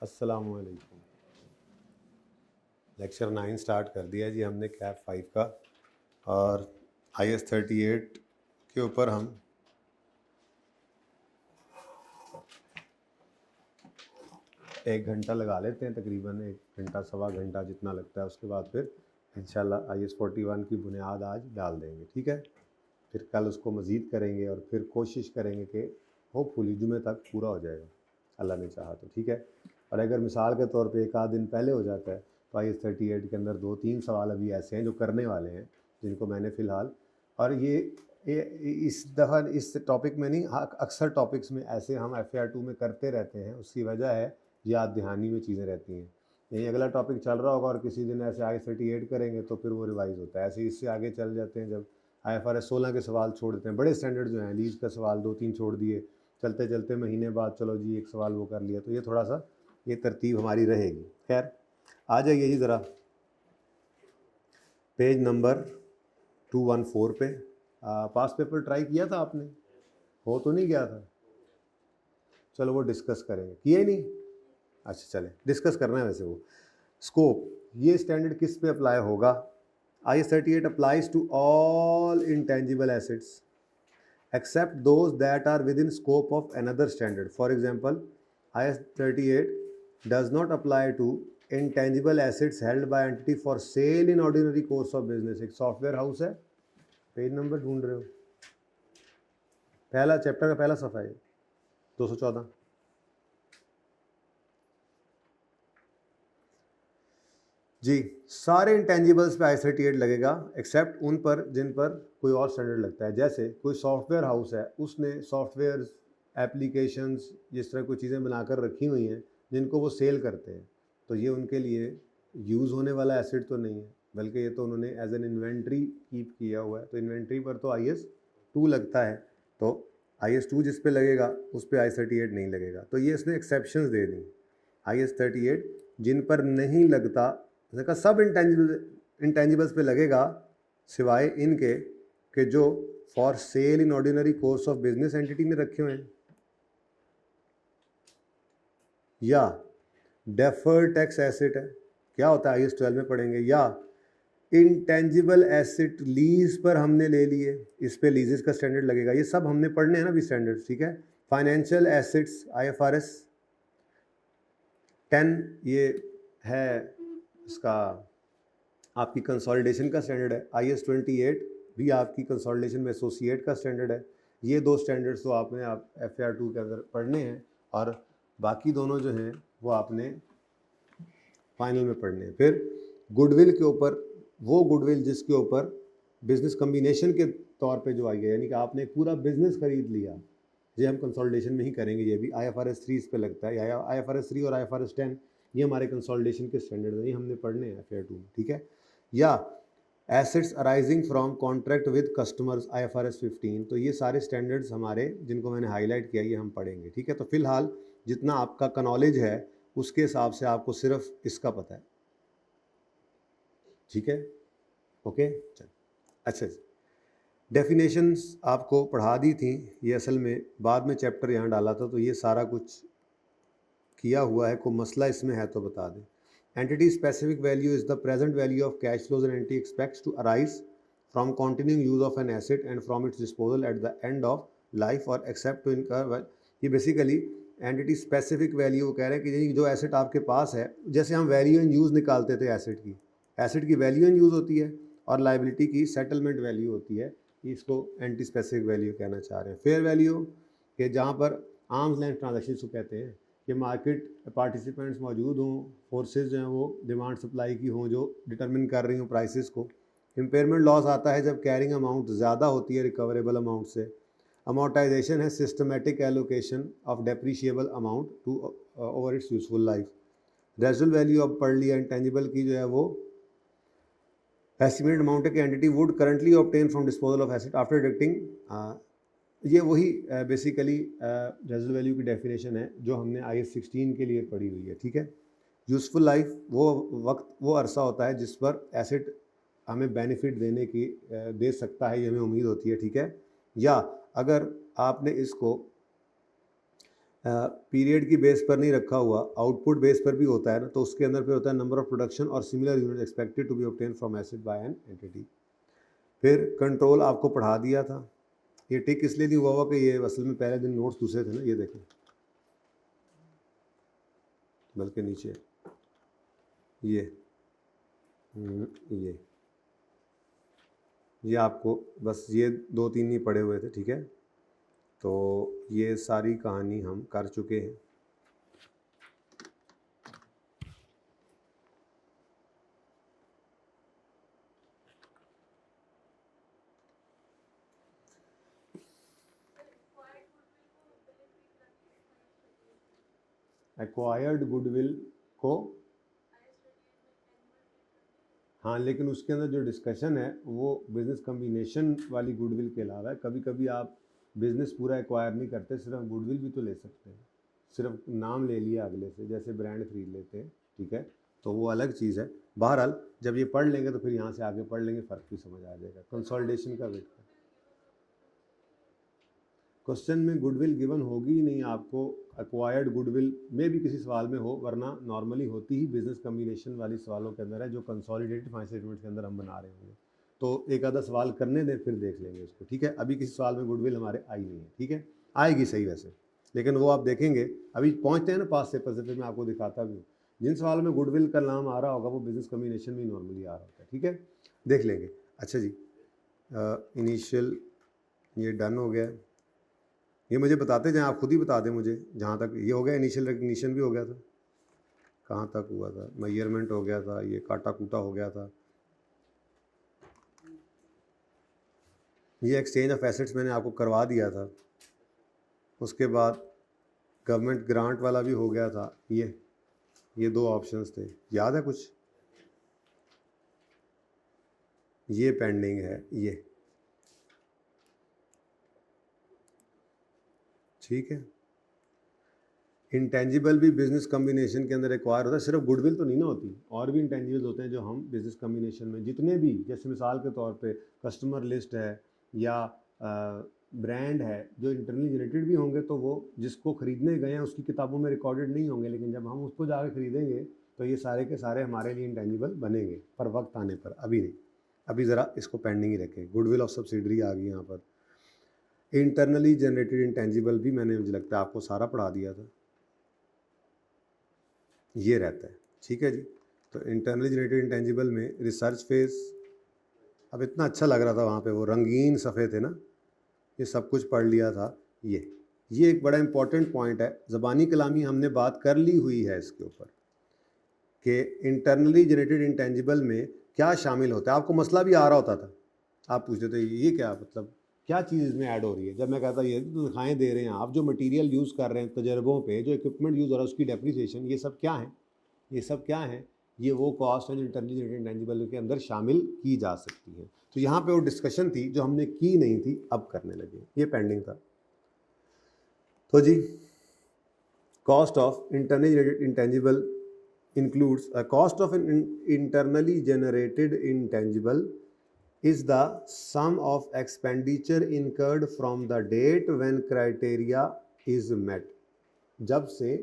अस्सलामुअलैकुम। Lecture 9 start कर दिया जी हमने कैप 5 का, और IS 38 के ऊपर हम एक घंटा लगा लेते हैं, तकरीबन 1 घंटा सवा घंटा जितना लगता है। उसके बाद फिर इंशाल्लाह IS 41 की बुनियाद आज डाल देंगे, ठीक है। फिर कल उसको मज़ीद करेंगे और फिर कोशिश करेंगे कि होपफुली जुमे तक पूरा हो जाएगा, अल्लाह ने चाहा तो, ठीक है। और अगर मिसाल के तौर पे एक आध दिन पहले हो जाता है तो IS 38 के अंदर 2-3 सवाल अभी ऐसे हैं जो करने वाले हैं, जिनको मैंने फ़िलहाल, और ये इस दफ़ा इस टॉपिक में नहीं, अक्सर टॉपिक्स में ऐसे हम FAR 2 में करते रहते हैं। उसकी वजह है याद दहानी में चीज़ें रहती हैं। यही अगला टॉपिक चल रहा होगा और किसी दिन ऐसे IS 38 करेंगे तो फिर वो रिवाइज़ होता है। ऐसे इससे आगे चल जाते हैं, जब IFRS 16 के सवाल छोड़ देते हैं, बड़े स्टैंडर्ड जो हैं, लीज का सवाल 2-3 छोड़ दिए, चलते चलते महीने बाद चलो जी एक सवाल वो कर लिया, तो ये थोड़ा सा ये तरतीब हमारी रहेगी। खैर, आ जाइए जी ज़रा पेज नंबर 214 पे। पास पेपर ट्राई किया था आपने? हो तो नहीं गया था? चलो वो डिस्कस करेंगे। किए ही नहीं? अच्छा चले, डिस्कस करना है वैसे वो। स्कोप, ये स्टैंडर्ड किस पे अप्लाई होगा? IS 38 applies to all intangible assets except those that are within scope of another standard. For example, IS 38 does not apply to intangible assets held by entity for sale in ordinary course of business. एक software house है, page number ढूंढ रहे हो, पहला chapter का पहला सफ़ा है 214। जी, सारे इंटेंजिबल्स पे IS 38 लगेगा एक्सेप्ट उन पर जिन पर कोई और स्टैंडर्ड लगता है। जैसे कोई सॉफ्टवेयर हाउस है, उसने सॉफ्टवेयर एप्लीकेशंस जिस तरह कोई चीज़ें बनाकर रखी हुई हैं जिनको वो सेल करते हैं, तो ये उनके लिए यूज़ होने वाला एसेट तो नहीं है, बल्कि ये तो उन्होंने एज एन इन्वेंट्री कीप किया हुआ है। तो इन्वेंट्री पर तो IS 2 लगता है, तो IS 2 जिस पे लगेगा उस पर IS 38 नहीं लगेगा। तो ये इसने एक्सेप्शंस दे दी। IS 38 जिन पर नहीं लगता, कहा सब इंटेंजिबल्स पे लगेगा सिवाय इनके कि जो for sale in ordinary course of business entity ने रखे हुए हैं, या डेफर्ड टैक्स एसेट है, क्या होता है IS 12 में पढ़ेंगे, या इंटेंजिबल एसेट लीज पर हमने ले लिए, इस पे लीजेस का स्टैंडर्ड लगेगा। ये सब हमने पढ़ने हैं ना अभी स्टैंडर्ड, ठीक है। फाइनेंशियल एसेट्स IFRS 10 ये है इसका आपकी कंसोलिडेशन का स्टैंडर्ड है। IS 28 भी आपकी कंसोलिडेशन में एसोसिएट का स्टैंडर्ड है। ये दो स्टैंडर्ड्स तो आपने FAR 2 के अंदर पढ़ने हैं, और बाकी दोनों जो हैं वो आपने फाइनल में पढ़ने हैं। फिर गुडविल के ऊपर, वो गुडविल जिसके ऊपर बिजनेस कम्बिनेशन के तौर पे जो आई है, यानी कि आपने पूरा बिजनेस खरीद लिया, ये हम कंसोलिडेशन में ही करेंगे। ये भी IFRS 3 इस पे लगता है, या IFRS 3 और IFRS 10 ये हमारे कंसोलिडेशन के स्टैंडर्ड हैं, ये हमने पढ़ने हैं FAR 2 में, ठीक है। या assets arising from contract with customers IFRS 15, तो ये सारे स्टैंडर्ड्स हमारे जिनको मैंने हाईलाइट किया ये हम पढ़ेंगे, ठीक है। तो फिलहाल जितना आपका का नॉलेज है उसके हिसाब से आपको सिर्फ इसका पता है, ठीक है, ओके। चल, अच्छा, डेफिनेशंस आपको पढ़ा दी थी, ये असल में बाद में चैप्टर यहाँ डाला था, तो ये सारा कुछ किया हुआ है, कोई मसला इसमें है तो बता दें। Entity specific value is the present value of cash flows and entity expects to arise from continuing use of an asset and from its disposal at the end of life और एक्सेप्ट टू इनकर। ये basically entity specific value वो कह रहे हैं कि जो asset आपके पास है, जैसे हम वैल्यू इन यूज़ निकालते थे एसेट की वैल्यू इन यूज़ होती है और लाइबिलिटी की सेटलमेंट वैल्यू होती है, इसको एंटी स्पेसिफिक वैल्यू कहना चाह रहे हैं। फेयर वैल्यू के जहाँ पर आर्म्स लेंथ ट्रांजेक्शन को कहते हैं कि मार्केट पार्टिसिपेंट्स मौजूद हों, फोर्सेस जो हैं वो डिमांड सप्लाई की हों जो डिटरमिन कर रही हों प्राइसेस को। इम्पेयरमेंट लॉस आता है जब कैरिंग अमाउंट ज़्यादा होती है रिकवरेबल अमाउंट से। अमोर्टाइजेशन है systematic allocation of depreciable amount to over its useful life. Residual value अब पढ़ लिया, इंटेंजिबल की जो है वो एस्टिमेटेड अमाउंट है कि entity would currently obtain from disposal of asset after deducting. ये वही बेसिकली रेजुअल वैल्यू की डेफिनेशन है जो हमने IS 16 के लिए पढ़ी हुई है, ठीक है। यूज़फुल लाइफ वो वक्त, वो अरसा होता है जिस पर एसेट हमें बेनिफिट देने की दे सकता है, ये हमें उम्मीद होती है, ठीक है। या अगर आपने इसको पीरियड की बेस पर नहीं रखा हुआ, आउटपुट बेस पर भी होता है ना, तो उसके अंदर फिर होता है नंबर ऑफ प्रोडक्शन और similar unit expected to be obtain from asset by an entity. फिर कंट्रोल आपको पढ़ा दिया था। ये टिक इसलिए नहीं हुआ हुआ कि ये असल में पहले दिन नोट्स दूसरे थे ना, ये देखें, बल्कि नीचे ये आपको बस ये 2-3 नहीं पढ़े हुए थे, ठीक है। तो ये सारी कहानी हम कर चुके हैं। एक्वायर्ड गुडविल को, हाँ, लेकिन उसके अंदर जो डिस्कशन है वो बिजनेस कम्बिनेशन वाली गुडविल के अलावा है। कभी कभी आप बिजनेस पूरा एक्वायर नहीं करते, सिर्फ गुडविल भी तो ले सकते हैं, सिर्फ नाम ले लिया अगले से, जैसे ब्रांड खरीद लेते हैं, ठीक है, तो वो अलग चीज़ है। बहरहाल जब ये पढ़ लेंगे तो फिर यहाँ से आगे पढ़ लेंगे, फ़र्क भी समझ आ जाएगा। कंसोलिडेशन का वेट कर, क्वेश्चन में गुडविल गिवन होगी ही नहीं आपको, एक्वायर्ड गुडविल में भी किसी सवाल में हो, वरना नॉर्मली होती ही बिजनेस कम्बिनेशन वाली सवालों के अंदर है, जो कंसोलिडेटेड फाइनेंशियल स्टेटमेंट्स के अंदर हम बना रहे होंगे। तो एक आधा सवाल करने दें, फिर देख लेंगे उसको, ठीक है। अभी किसी सवाल में गुडविल हमारे आई नहीं है, ठीक है, आएगी सही वैसे, लेकिन वो आप देखेंगे अभी पहुँचते हैं ना पास पेपर से, फिर मैं आपको दिखाता भी हूँ। जिन सवालों में गुडविल का नाम आ रहा होगा वो बिजनेस कम्बिनेशन में नॉर्मली आ रहा होता है, ठीक है, देख लेंगे। अच्छा जी, इनिशियल ये डन हो गया है। ये मुझे बताते जाएं, आप खुद ही बता दें मुझे, जहाँ तक ये हो गया, इनिशियल रिकग्निशन भी हो गया था, कहाँ तक हुआ था, मेजरमेंट हो गया था, ये काटा कूटा हो गया था, ये एक्सचेंज ऑफ एसेट्स मैंने आपको करवा दिया था, उसके बाद गवर्नमेंट ग्रांट वाला भी हो गया था। ये 2 ऑप्शंस थे, याद है कुछ? ये पेंडिंग है, ये ठीक है। इंटेंजिबल भी बिजनेस कम्बिनेशन के अंदर एक्वायर होता है, सिर्फ गुडविल तो नहीं ना होती, और भी इंटेंजिबल्स होते हैं जो हम बिजनेस कम्बिनेशन में जितने भी, जैसे मिसाल के तौर पे कस्टमर लिस्ट है या ब्रांड है, जो इंटरनली जनरेटेड भी होंगे तो वो जिसको खरीदने गए हैं उसकी किताबों में रिकॉर्डेड नहीं होंगे, लेकिन जब हम उसको जाकर खरीदेंगे तो ये सारे के सारे हमारे लिए इंटेंजिबल बनेंगे, पर वक्त आने पर, अभी नहीं। अभी ज़रा इसको पेंडिंग ही रखें। गुडविल ऑफ सब्सिडरी आ गई यहाँ पर। इंटरनली जनरेटेड इंटेंजिबल भी मैंने, मुझे लगता है आपको सारा पढ़ा दिया था, ये रहता है, ठीक है जी। तो इंटरनली जनरेटेड इंटेंजिबल में रिसर्च फेज, अब इतना अच्छा लग रहा था वहाँ पे, वो रंगीन सफ़े थे ना, ये सब कुछ पढ़ लिया था। ये एक बड़ा इंपॉर्टेंट पॉइंट है, ज़बानी कलामी हमने बात कर ली हुई है इसके ऊपर कि इंटरनली जनरेटेड इंटेंजिबल में क्या शामिल होता है। आपको मसला भी आ रहा होता था, आप पूछते थे ये क्या मतलब, क्या चीज़ इसमें ऐड हो रही है। जब मैं कहता ये तो दिखाएँ दे रहे हैं आप, जो मटेरियल यूज़ कर रहे हैं तजर्बों पे, जो इक्विपमेंट यूज़ हो रहा है उसकी डेप्रिसिएशन, ये सब क्या है, ये सब क्या है, ये वो कॉस्ट है जो इंटरनली जनरेटेड इंटेंजिबल के अंदर शामिल की जा सकती है। तो यहाँ पे वो डिस्कशन थी जो हमने की नहीं थी, अब करने लगे, ये पेंडिंग था। तो जी, cost of internally generated intangible includes a cost of an internally generated intangible is the sum of expenditure incurred from the date when criteria is met। जब से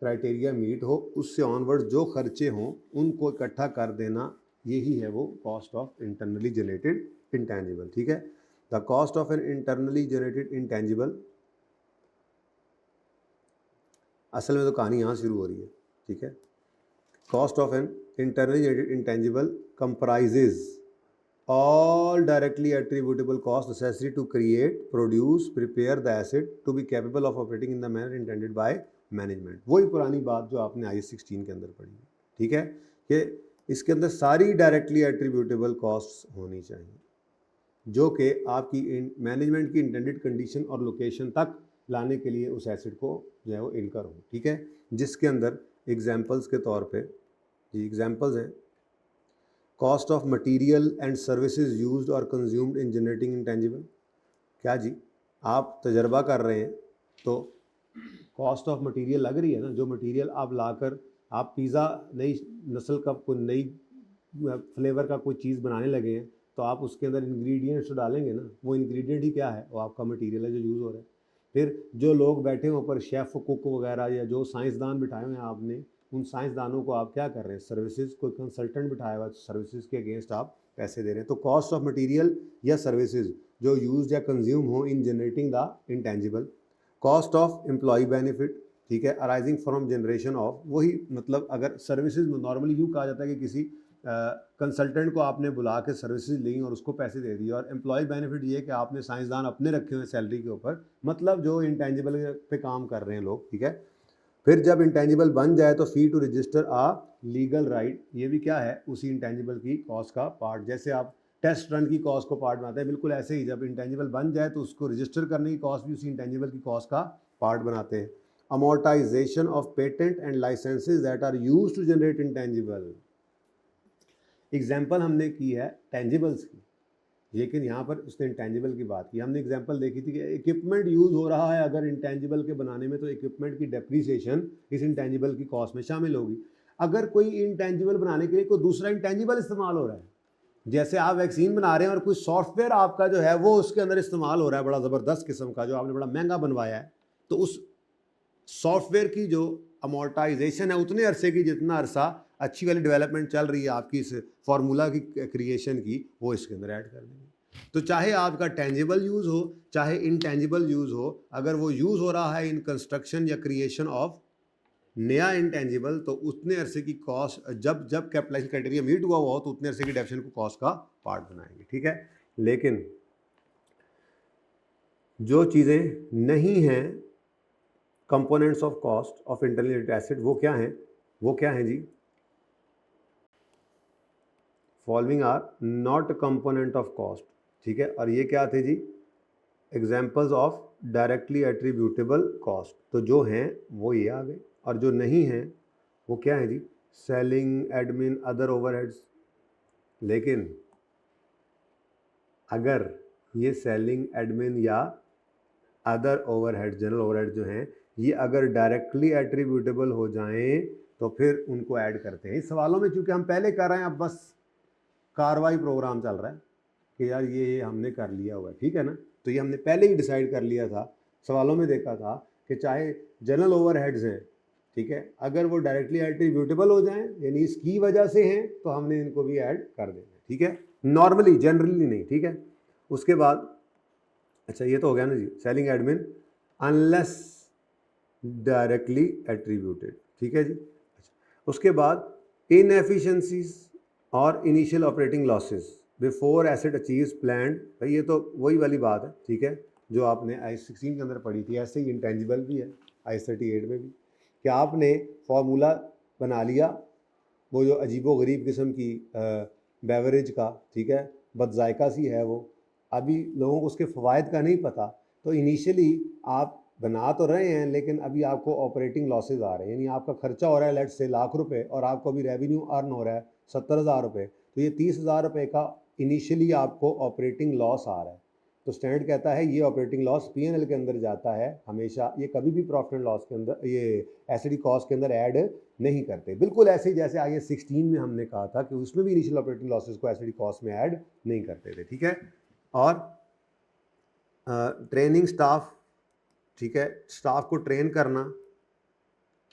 क्राइटेरिया मीट हो उससे ऑनवर्ड जो खर्चे हों उनको इकट्ठा कर देना, यही है वो cost of internally generated intangible, ठीक है। The cost of an internally generated intangible, असल में तो कहानी यहाँ शुरू हो रही है, ठीक है। Cost of an internally generated intangible comprises all directly attributable costs necessary to create, produce, prepare the asset to be capable of operating in the manner intended by management। वही पुरानी बात जो आपने IAS 16 के अंदर पढ़ी है, ठीक है, कि इसके अंदर सारी डायरेक्टली एट्रीब्यूटेबल कॉस्ट्स होनी चाहिए जो कि आपकी मैनेजमेंट की इंटेंडेड कंडीशन और लोकेशन तक लाने के लिए उस एसेट को जो है वो इनकर हो, ठीक है। जिसके अंदर एग्जांपल्स के तौर पे जी एग्जांपल्स हैं, cost of material and services used और कंज्यूम्ड इन जनरेटिंग इंटेंजिबल। क्या जी, आप तजर्बा कर रहे हैं तो कॉस्ट ऑफ मटेरियल लग रही है ना, जो मटेरियल आप लाकर आप पिज़्ज़ा नई नस्ल का कोई नई फ्लेवर का कोई चीज़ बनाने लगे हैं तो आप उसके अंदर इंग्रेडिएंट्स तो डालेंगे ना, वो इंग्रेडिएंट ही क्या है, वो आपका मटेरियल है जो यूज़ हो रहा है। फिर जो लोग बैठे हैं ऊपर, शेफ़ कुक वगैरह या जो साइंसदान बिठाए हुए हैं आपने, उन साइंसदानों को आप क्या कर रहे हैं, सर्विसेज, कोई कंसल्टेंट बिठाया हुआ, सर्विसेज के अगेंस्ट आप पैसे दे रहे हैं। तो कॉस्ट ऑफ मटेरियल या सर्विसेज जो यूज या कंज्यूम हो in generating the intangible, cost of employ benefit, ठीक है, अराइजिंग फ्रॉम जनरेशन ऑफ, वही मतलब अगर सर्विसेज में नॉर्मली यूँ कहा जाता है कि किसी कंसल्टेंट को आपने बुला के सर्विसेज ली और उसको पैसे दे दिए, और एम्प्लॉय बेनिफिट ये कि आपने साइंसदान अपने रखे हुए सैलरी के ऊपर, मतलब जो इंटेंजिबल पे काम कर रहे हैं लोग, ठीक है। फिर जब इंटेंजिबल बन जाए तो fee to register a legal right, ये भी क्या है, उसी इंटेंजिबल की कॉस्ट का पार्ट। जैसे आप टेस्ट रन की कॉस्ट को पार्ट बनाते हैं, बिल्कुल ऐसे ही जब इंटेंजिबल बन जाए तो उसको रजिस्टर करने की कॉस्ट भी उसी इंटेंजिबल की कॉस्ट का पार्ट बनाते हैं। Amortisation of patent and licences that are used to generate intangible, example हमने की है टेंजिबल्स की, लेकिन यहाँ पर उसने इंटेंजिबल की बात की। हमने एग्जांपल देखी थी कि इक्विपमेंट यूज़ हो रहा है अगर इंटेंजिबल के बनाने में, तो इक्विपमेंट की डेप्रीसिएशन इस इंटेंजिबल की कॉस्ट में शामिल होगी। अगर कोई इंटेंजिबल बनाने के लिए कोई दूसरा इंटेंजिबल इस्तेमाल हो रहा है, जैसे आप वैक्सीन बना रहे हैं और कोई सॉफ्टवेयर आपका जो है वो उसके अंदर इस्तेमाल हो रहा है बड़ा ज़बरदस्त किस्म का, जो आपने बड़ा महंगा बनवाया है, तो उस सॉफ्टवेयर की जो अमोर्टाइजेशन है उतने अरसे की जितना अरसा अच्छी वाली डेवलपमेंट चल रही है आपकी इस फार्मूला की क्रिएशन की, वो इसके अंदर ऐड कर देंगे। तो चाहे आपका टेंजिबल यूज़ हो चाहे इनटेंजिबल यूज़ हो, अगर वो यूज़ हो रहा है इन कंस्ट्रक्शन या क्रिएशन ऑफ नया इंटेंजिबल, तो उतने अरसे की कॉस्ट, जब जब कैपिटलाइजेशन क्राइटेरिया मीट हुआ हो तो उतने अरसे की डेफिनेशन को कॉस्ट का पार्ट बनाएंगे, ठीक है। लेकिन जो चीज़ें नहीं हैं components of cost of internal asset, वो क्या हैं, वो क्या हैं जी, following are not component of cost, ठीक है। और ये क्या थे जी, examples of directly attributable cost, तो जो हैं वो ये आ गए, और जो नहीं हैं वो क्या है जी, सेलिंग, एडमिन, अदर ओवरहेड्स। लेकिन अगर ये सेलिंग, एडमिन या अदर ओवरहेड, जनरल ओवरहेड जो हैं, ये अगर डायरेक्टली एट्रीब्यूटेबल हो जाएं तो फिर उनको ऐड करते हैं। इस सवालों में चूंकि हम पहले कर रहे हैं, अब बस कार्रवाई प्रोग्राम चल रहा है कि यार ये हमने कर लिया हुआ है, ठीक है ना, तो ये हमने पहले ही डिसाइड कर लिया था, सवालों में देखा था कि चाहे जनरल ओवरहेड्स हैं, ठीक है, अगर वो डायरेक्टली एट्रीब्यूटेबल हो जाएं यानी इसकी वजह से हैं, तो हमने इनको भी ऐड कर देना, ठीक है, नॉर्मली, जनरली नहीं, ठीक है। उसके बाद अच्छा ये तो हो गया ना जी, selling, admin, unless directly attributed, ठीक है जी। अच्छा, उसके बाद इनएफिशिएंसीज और initial operating losses before asset achieves planned, भाई ये तो वही वाली बात है, ठीक है, जो आपने I-16 के अंदर पढ़ी थी। ऐसे ही इंटेंजिबल भी है I-38 में भी, कि आपने फार्मूला बना लिया वो जो अजीबो गरीब किस्म की बेवरेज का, ठीक है, बदजायका सी है वो, अभी लोगों को उसके फ़वाइद का नहीं पता, तो इनिशियली आप बना तो रहे हैं लेकिन अभी आपको ऑपरेटिंग लॉसेज आ रहे हैं, यानी आपका खर्चा हो रहा है लेट्स से ₹1,00,000 और आपको अभी रेवेन्यू अर्न हो रहा है ₹70,000, तो ये ₹30,000 का इनिशियली आपको ऑपरेटिंग लॉस आ रहा है। तो स्टैंडर्ड कहता है ये ऑपरेटिंग लॉस P&L के अंदर जाता है हमेशा, ये कभी भी प्रॉफिट एंड लॉस के अंदर, ये एसिडी कॉस्ट के अंदर ऐड नहीं करते। बिल्कुल ऐसे ही जैसे I-16 में हमने कहा था कि उसमें भी इनिशियल ऑपरेटिंग लॉसेज को एसिडी कॉस्ट में ऐड नहीं करते थे, ठीक है। और ट्रेनिंग स्टाफ, ठीक है, स्टाफ को ट्रेन करना,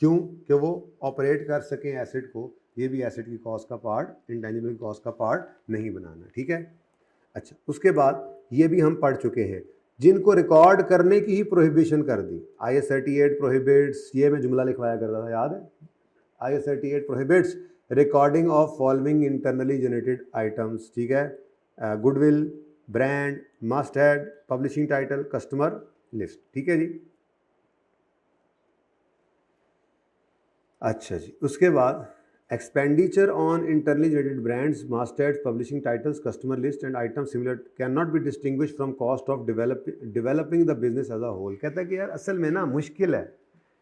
क्यों, कि वो ऑपरेट कर सकें एसेट को, ये भी एसेट की कॉस्ट का पार्ट, इंटेंजिबल कॉस्ट का पार्ट नहीं बनाना, ठीक है। अच्छा, उसके बाद ये भी हम पढ़ चुके हैं, जिनको रिकॉर्ड करने की ही प्रोहिबिशन कर दी। I-38 प्रोहिबिट्स, ये मैं जुमला लिखवाया करता था, याद है, I-38 prohibits recording of following internally generated items, ठीक है, goodwill, brand, masthead, publishing title, customer list, ठीक है जी। अच्छा जी, उसके बाद expenditure on internally generated brands, mastheads, publishing titles, customer list and item similar can not be distinguish from cost of developing the business as a whole. कहता है कि यार असल में ना मुश्किल है,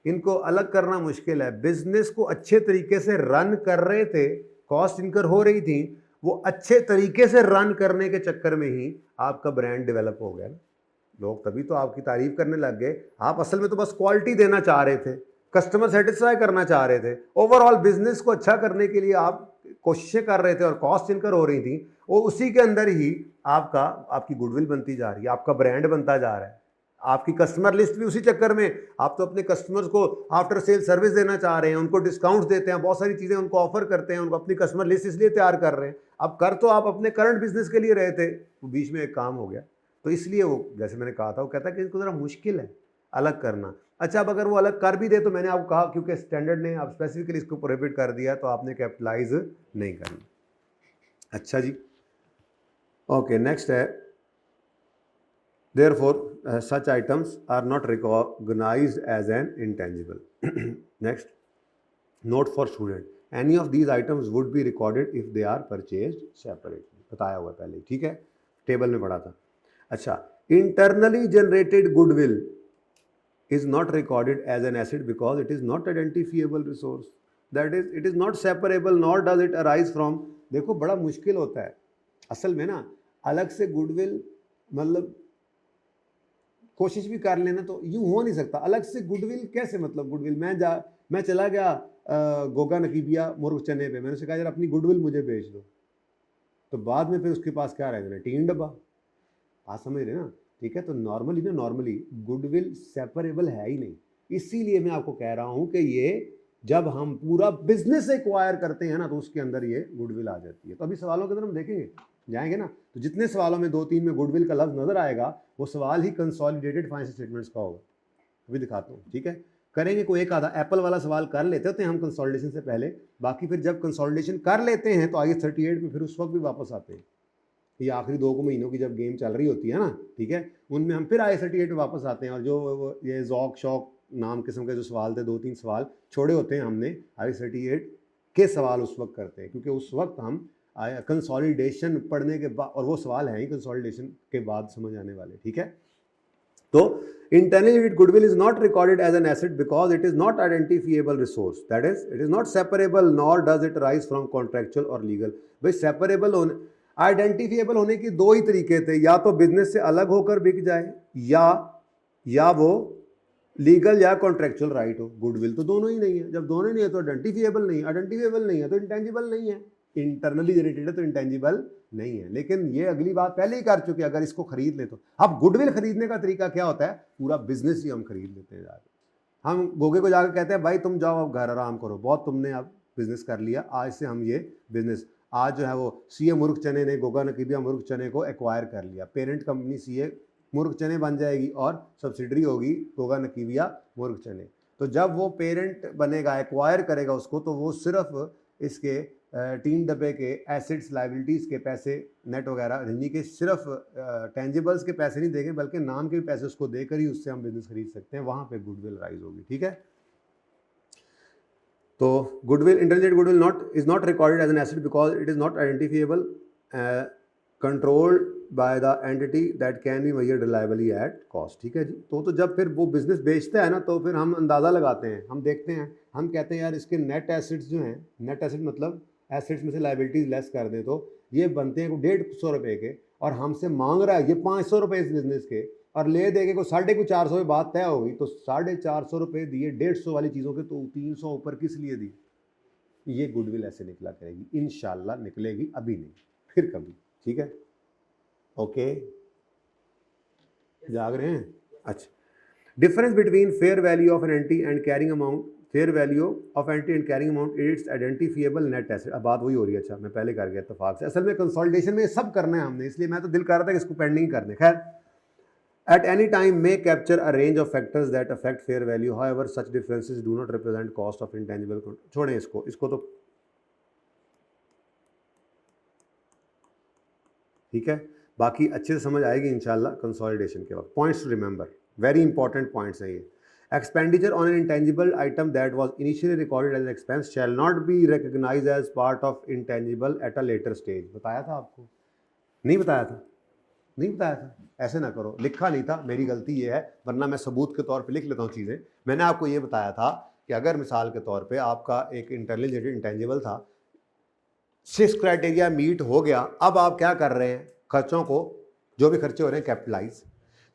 इनको अलग करना मुश्किल है। बिजनेस को अच्छे तरीके से रन कर रहे थे, कॉस्ट इनकर हो रही थी, वो अच्छे तरीके से रन करने के चक्कर में ही आपका ब्रांड डेवलप हो गया ना, लोग तभी तो आपकी तारीफ करने लग गए। आप असल में तो बस क्वालिटी देना चाह रहे थे, कस्टमर सेटिस्फाई करना चाह रहे थे, ओवरऑल बिजनेस को अच्छा करने के लिए आप कोशिशें कर रहे थे और कॉस्ट इनकर हो रही थी, और उसी के अंदर ही आपकी गुडविल बनती जा रही है, आपका ब्रांड बनता जा रहा है। आपकी कस्टमर लिस्ट भी उसी चक्कर में, आप तो अपने कस्टमर्स को आफ्टर सेल सर्विस देना चाह रहे हैं, उनको डिस्काउंट देते हैं, बहुत सारी चीज़ें उनको ऑफर करते हैं, उनको अपनी कस्टमर लिस्ट इसलिए तैयार कर रहे हैं। अब कर तो आप अपने करंट बिजनेस के लिए रहे थे, वो बीच में एक काम हो गया, तो इसलिए वो जैसे मैंने कहा था, वो कहता है कि इनको ज़रा मुश्किल है अलग करना। अच्छा, अब अगर वो अलग कर भी दे तो मैंने आपको कहा क्योंकि स्टैंडर्ड ने आप स्पेसिफिकली इसको प्रोहिबिट कर दिया तो आपने कैपिटलाइज नहीं करना। अच्छा जी, ओके, नेक्स्ट है therefore such items are not recognized as an intangible. Next, note for student, any of these items would be recorded if they are purchased separately. बताया हुआ पहले, ठीक है, टेबल में पढ़ा था। अच्छा, internally generated goodwill is not recorded as an asset because it is not identifiable resource, that is it is not separable nor does it arise from। देखो बड़ा मुश्किल होता है असल में ना, अलग से गुडविल मतलब कोशिश भी कर लेना तो यूँ हो नहीं सकता। अलग से गुडविल कैसे, मतलब गुडविल मैं चला गया गोगा नकीबिया मुर्ग चने पे, मैंने उसे कहा यार अपनी गुडविल मुझे बेच दो, तो बाद में फिर उसके पास क्या रह जाना, टीन डब्बा। आप समझ रहे ना, ठीक है। तो नॉर्मली गुडविल सेपरेबल है ही नहीं, इसीलिए मैं आपको कह रहा हूँ कि ये जब हम पूरा बिजनेस एक्वायर करते हैं ना तो उसके अंदर ये गुडविल आ जाती है। तो अभी सवालों के अंदर हम देखेंगे जाएंगे ना, तो जितने सवालों में 2-3 में गुडविल का लफ्ज नजर आएगा वो सवाल ही कंसोलिडेटेड फाइनेंशियल स्टेटमेंट्स का होगा। अभी दिखाता हूँ, ठीक है, करेंगे कोई एक आधा एप्पल वाला सवाल कर लेते होते हैं हम कंसोलिडेशन से पहले, बाकी फिर जब कंसोलिडेशन कर लेते हैं तो IAS 38 में फिर उस वक्त भी वापस आते हैं। ये आखिरी 2 महीनों की जब गेम चल रही होती है ना, ठीक है, उनमें हम फिर IAS 38 में वापस आते हैं। और जो ये जौक शौक नाम किस्म के जो सवाल थे, 2-3 सवाल छोड़े होते हैं हमने, IAS 38 के सवाल उस वक्त करते हैं, क्योंकि उस वक्त हम कंसोलिडेशन पढ़ने के बाद, और वो सवाल हैं ही कंसोलिडेशन के बाद समझ आने वाले, ठीक है। तो internally goodwill is not recorded as an asset because it is not identifiable resource, that is it is not separable nor does it arise from contractual और लीगल। भाई सेपरेबल होने, आइडेंटिफिएबल होने की 2 ही तरीके थे, या तो बिजनेस से अलग होकर बिक जाए या वो लीगल या कॉन्ट्रेक्चुअल राइट हो। गुडविल तो दोनों ही नहीं है, जब दोनों नहीं है तो आइडेंटिफिएबल नहीं है तो इंटेंजिबल नहीं है, इंटरनली जनरेटेड है तो इंटेंजिबल नहीं है। लेकिन ये अगली बात पहले ही कर चुके, अगर इसको खरीद ले तो। अब गुडविल खरीदने का तरीका क्या होता है, पूरा बिजनेस ही हम खरीद लेते हैं जाकर। हम गोगे को जाकर कहते हैं भाई तुम जाओ अब घर आराम करो, बहुत तुमने अब बिजनेस कर लिया, आज से हम ये बिजनेस, आज जो है वो सीए मुर्ग चने ने गोगा नकीबिया मुर्ग चने को एक्वायर कर लिया, पेरेंट कंपनी सीए मुर्ग चने बन जाएगी और सब्सिडरी होगी गोगा नकीबिया मुर्ग चने। तो जब वो पेरेंट बनेगा, एक्वायर करेगा उसको, तो वो सिर्फ इसके 3 डब्बे के एसेट्स लाइबिलिटीज़ के पैसे नेट वगैरह यानी कि सिर्फ टेंजिबल्स के पैसे नहीं देंगे, बल्कि नाम के भी पैसे उसको देकर ही उससे हम बिजनेस खरीद सकते हैं, वहाँ पे गुडविल राइज होगी, ठीक है। तो goodwill, internet goodwill is not recorded as an asset because it is not identifiable controlled by the entity that can be measured reliably at cost, ठीक है जी। तो जब फिर वो बिजनेस बेचता है ना, तो फिर हम अंदाज़ा लगाते हैं, हम देखते हैं, हम कहते हैं यार इसके नेट एसेट्स जो हैं, नेट एसेट मतलब एसेट्स में से लाइबिलिटीज़ लेस कर दें, तो ये बनते हैं 150 रुपये के, और हमसे मांग रहा है ये 500 रुपये इस बिज़नेस के, और ले देके को 450 में बात तय हो गई, तो 450 रुपये दिए 150 वाली चीज़ों के, तो 300 ऊपर किस लिए दी? ये गुडविल ऐसे निकला करेगी, इंशाल्लाह निकलेगी, अभी नहीं फिर कभी, ठीक है। ओके, जाग रहे हैं? अच्छा, difference between fair value of an anti and carrying amount, fair value of anti and carrying amount it's identifiable net asset. अब बात वही हो रही है, अच्छा मैं पहले कर गया इत्तेफाक से, असल में कंसोलिडेशन में सब करना है हमने, इसलिए मैं तो दिल कर रहा था कि इसको पेंडिंग करने। खैर, at any time may capture a range of factors that affect fair value, however such differences do not represent cost of intangible। छोड़ें इसको तो ठीक है, बाकी अच्छे से समझ आएगी इंशाल्लाह कंसोलिडेशन के वक्त। Points to remember, very important points हैं ये। Expenditure on an intangible item that was initially recorded as expense shall not be recognised as part of intangible at a later stage. बताया था आपको? नहीं बताया था? नहीं बताया था? ऐसे ना करो, लिखा नहीं था, मेरी गलती ये है, वरना मैं सबूत के तौर पे लिख लेता हूँ चीज़ें। मैंने आपको ये बताया था कि अगर मिसाल के तौर पे आपका एक इंटरनली जनरेटेड इंटेंजिबल था, 6 क्राइटेरिया मीट हो गया, अब आप क्या कर रहे हैं, खर्चों को, जो भी खर्चे हो रहे हैं, कैपिटलाइज।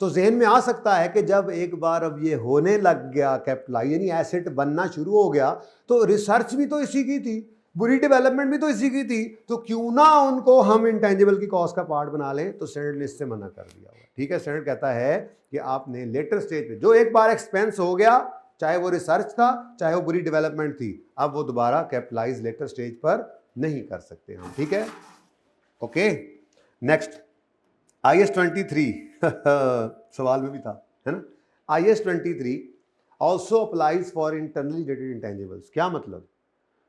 तो जहन में आ सकता है कि जब एक बार अब ये होने लग गया कैपिटलाइज, यानी एसेट बनना शुरू हो गया, तो रिसर्च भी तो इसी की थी, बुरी डेवलपमेंट भी तो इसी की थी, तो क्यों ना उनको हम इंटेंजिबल की कॉस्ट का पार्ट बना लें, तो स्टैंडर्ड ने इससे मना कर दिया हुआ। ठीक है, स्टैंडर्ड कहता है कि आपने लेटर स्टेज पे जो एक बार एक्सपेंस हो गया, चाहे वो रिसर्च था चाहे वो बुरी डेवलपमेंट थी, अब वो दोबारा कैपिटलाइज लेटर स्टेज पर नहीं कर सकते हम। ठीक है, ओके। नेक्स्ट IS 23 सवाल में भी था, है ना। IS 23 also applies for internally dated intangibles. क्या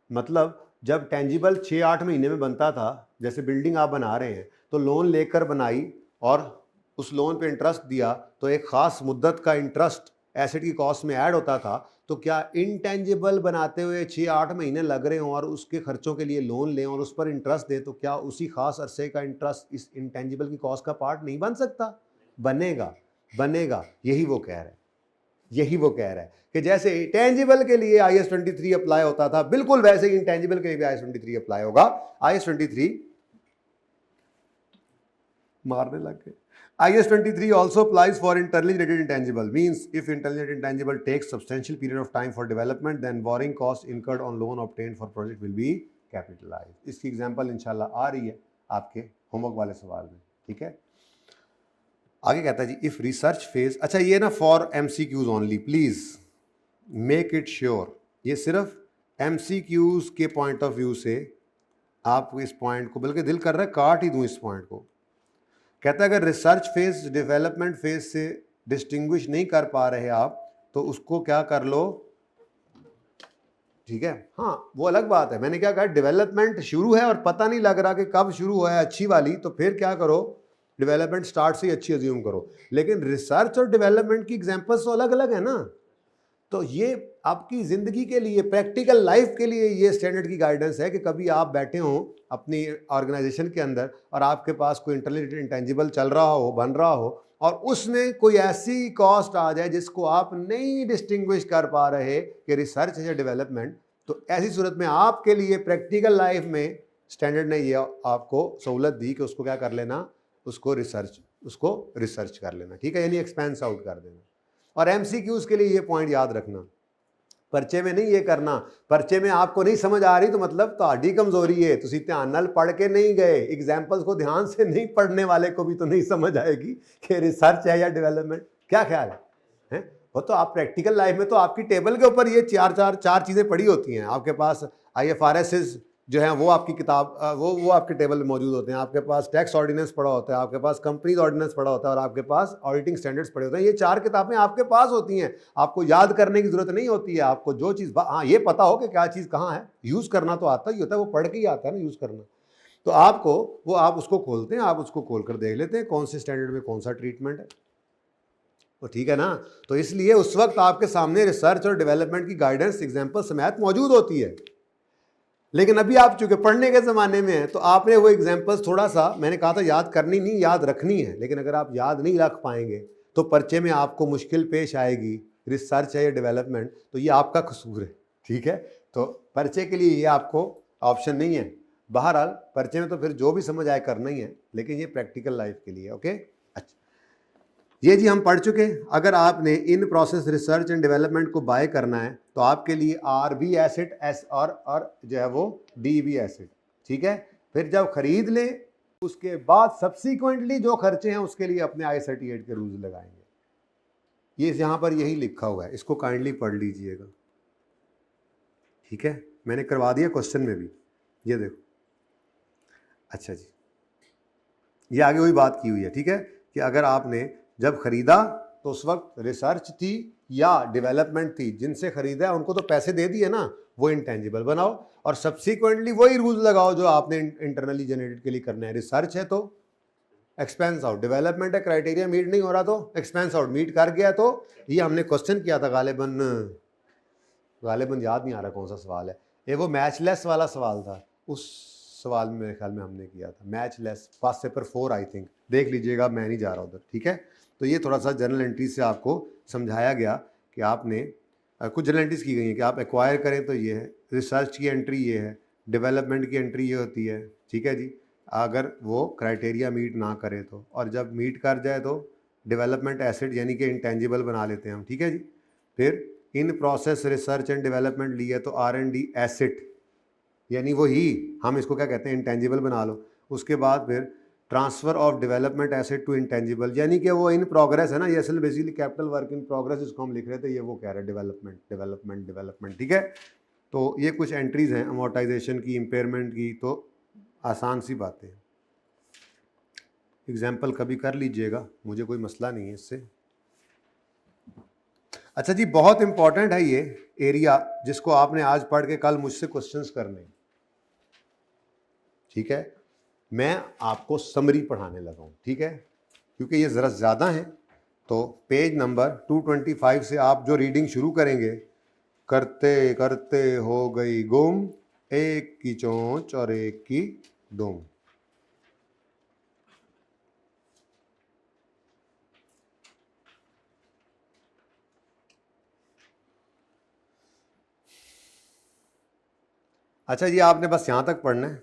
मतलब जब टेंजिबल 6-8 महीने में बनता था, जैसे बिल्डिंग आप बना रहे हैं तो लोन लेकर बनाई और उस लोन पे इंटरेस्ट दिया, तो एक खास मुद्दत का इंटरेस्ट एसेट की कॉस्ट में ऐड होता था, तो क्या इंटेंजिबल बनाते हुए 6-8 महीने लग रहे हों और उसके खर्चों के लिए लोन लें और उस पर इंटरेस्ट दें, तो क्या उसी खास अरसे का इंटरेस्ट इस इंटेंजिबल की कॉस्ट का पार्ट नहीं बन सकता? बनेगा। यही वो कह रहा है कि जैसे टेंजिबल के लिए IS 23 अप्लाई होता था, बिल्कुल वैसे ही इंटेंजिबल के लिए भी IS 23 अप्लाई होगा। IS 23 मारने लग गए। IS 23 also applies for internally generated intangible. Means if internally generated intangible takes substantial period of time for development, then borrowing costs incurred on loan obtained for project will be capitalized. इसकी example इंशाल्लाह आ रही है आपके homework वाले सवाल में। ठीक है, आगे कहता है जी इफ रिसर्च फेज, अच्छा ये ना for MCQs only, please make it sure, ये सिर्फ MCQs के पॉइंट ऑफ व्यू से आप इस पॉइंट को, बल्कि दिल कर रहा है काट ही दूं इस पॉइंट को। कहता है अगर रिसर्च फेज डेवलपमेंट फेज से डिस्टिंग्विश नहीं कर पा रहे आप, तो उसको क्या कर लो। ठीक है, हाँ वो अलग बात है, मैंने क्या कहा, डेवलपमेंट शुरू है और पता नहीं लग रहा कि कब शुरू हुआ है अच्छी वाली, तो फिर क्या करो, डेवलपमेंट स्टार्ट से ही अच्छी अज्यूम करो। लेकिन रिसर्च और डेवलपमेंट की एग्जांपल्स तो अलग अलग है ना, तो ये आपकी ज़िंदगी के लिए, प्रैक्टिकल लाइफ के लिए ये स्टैंडर्ड की गाइडेंस है कि कभी आप बैठे हो अपनी ऑर्गेनाइजेशन के अंदर और आपके पास कोई इंटरनली इंटेंजिबल चल रहा हो, बन रहा हो, और उसमें कोई ऐसी कॉस्ट आ जाए जिसको आप नहीं डिस्टिंग्विश कर पा रहे कि रिसर्च है या डेवलपमेंट, तो ऐसी सूरत में आपके लिए प्रैक्टिकल लाइफ में स्टैंडर्ड ने ये आपको सहूलत दी कि उसको क्या कर लेना, उसको रिसर्च कर लेना। ठीक है, यानी एक्सपेंस आउट कर देना। और MCQs के लिए ये पॉइंट याद रखना, पर्चे में नहीं ये करना, पर्चे में आपको नहीं समझ आ रही तो मतलब ਤੁਹਾਡੀ कमजोरी है, तुसी ध्यान नाल पढ़ के नहीं गए, एग्जाम्पल्स को ध्यान से नहीं पढ़ने वाले को भी तो नहीं समझ आएगी कि रिसर्च है या डेवलपमेंट। क्या ख्याल है? वो तो आप प्रैक्टिकल लाइफ में तो आपकी टेबल के ऊपर ये चार चीज़ें पड़ी होती हैं, आपके पास IFRS जो है वो आपकी किताब, वो आपके टेबल में मौजूद होते हैं, आपके पास टैक्स ऑर्डिनेंस पड़ा होता है, आपके पास कंपनीज ऑर्डिनेंस पड़ा होता है, और आपके पास ऑडिटिंग स्टैंडर्ड्स पड़े होते हैं। ये 4 किताबें आपके पास होती हैं, आपको याद करने की जरूरत नहीं होती है। आपको जो चीज़, हाँ ये पता हो कि क्या चीज़ कहाँ है, यूज़ करना तो आता ही होता है, वो पढ़ के ही आता है ना यूज़ करना। तो आपको वो, आप उसको खोलते हैं, आप उसको खोल कर देख लेते हैं कौन से स्टैंडर्ड में कौन सा ट्रीटमेंट है, तो ठीक है ना। तो इसलिए उस वक्त आपके सामने रिसर्च और डेवलपमेंट की गाइडेंस एग्जाम्पल समेत मौजूद होती है। लेकिन अभी आप चूंकि पढ़ने के ज़माने में हैं, तो आपने वो एग्जाम्पल्स थोड़ा सा, मैंने कहा था याद करनी नहीं, याद रखनी है, लेकिन अगर आप याद नहीं रख पाएंगे तो पर्चे में आपको मुश्किल पेश आएगी। रिसर्च है या डेवलपमेंट, तो ये आपका कसूर है। ठीक है, तो पर्चे के लिए ये आपको ऑप्शन नहीं है। बहरहाल पर्चे में तो फिर जो भी समझ आए करना ही है, लेकिन ये प्रैक्टिकल लाइफ के लिए। ओके, अच्छा ये जी हम पढ़ चुके। अगर आपने in process research and development को बाय करना है तो आपके लिए RB एसेट एस और जो है वो DB एसेट। ठीक है, फिर जब खरीद लें उसके बाद सब्सिक्वेंटली जो खर्चे हैं उसके लिए अपने IS 38 के रूल्स लगाएंगे। ये यहाँ पर यही लिखा हुआ है, इसको काइंडली पढ़ लीजिएगा। ठीक है, मैंने करवा दिया क्वेश्चन में भी, ये देखो। अच्छा जी, ये आगे वही बात की हुई है। ठीक है, कि अगर आपने जब खरीदा तो उस वक्त रिसर्च थी या डेवलपमेंट थी, जिनसे खरीदा है उनको तो पैसे दे दिए ना, वो इंटेंजिबल बनाओ, और सब्सिक्वेंटली वही रूल्स लगाओ जो आपने इंटरनली जनरेटेड के लिए करना है। रिसर्च है तो एक्सपेंस आउट, डेवलपमेंट है क्राइटेरिया मीट नहीं हो रहा तो एक्सपेंस आउट, मीट कर गया तो, ये हमने क्वेश्चन किया था गालिबन याद नहीं आ रहा कौन सा सवाल है, ये वो मैच लेस वाला सवाल था, उस सवाल में मेरे ख्याल में हमने किया था match less, pass paper 4 I think, देख लीजिएगा, मैं नहीं जा रहा उधर। ठीक है, तो ये थोड़ा सा जनरल एंट्रीज से आपको समझाया गया कि आपने कुछ जनरल एंट्रीज की गई हैं कि आप एक्वायर करें तो ये है, रिसर्च की एंट्री ये है, डेवलपमेंट की एंट्री ये होती है। ठीक है जी, अगर वो क्राइटेरिया मीट ना करे तो, और जब मीट कर जाए तो डेवलपमेंट एसेट यानी कि इंटेंजिबल बना लेते हैं हम। ठीक है जी, फिर in process research and development लिया तो R&D एसेट यानी वो ही हम इसको क्या कहते हैं, इंटेंजिबल बना लो। उसके बाद फिर transfer of development asset to intangible, यानी कि वो इन प्रोग्रेस है ना, ये असल basically capital work in progress इसको हम लिख रहे थे, ये वो कह रहे हैं डेवलपमेंट डेवलपमेंट डेवलपमेंट, ठीक है। तो ये कुछ एंट्रीज़ हैं अमोर्टाइजेशन की, इम्पेयरमेंट की, तो आसान सी बातें हैं। एग्जाम्पल कभी कर लीजिएगा, मुझे कोई मसला नहीं है इससे। अच्छा जी, बहुत इंपॉर्टेंट है ये एरिया जिसको आपने आज पढ़ के कल मुझसे क्वेश्चंस करने, ठीक है। मैं आपको समरी पढ़ाने लगा हूँ, ठीक है, क्योंकि ये ज़रा ज़्यादा है। तो पेज नंबर 225 से आप जो रीडिंग शुरू करेंगे, करते करते हो गई गुम, एक की चोंच और एक की दुम। अच्छा ये आपने बस यहाँ तक पढ़ना है,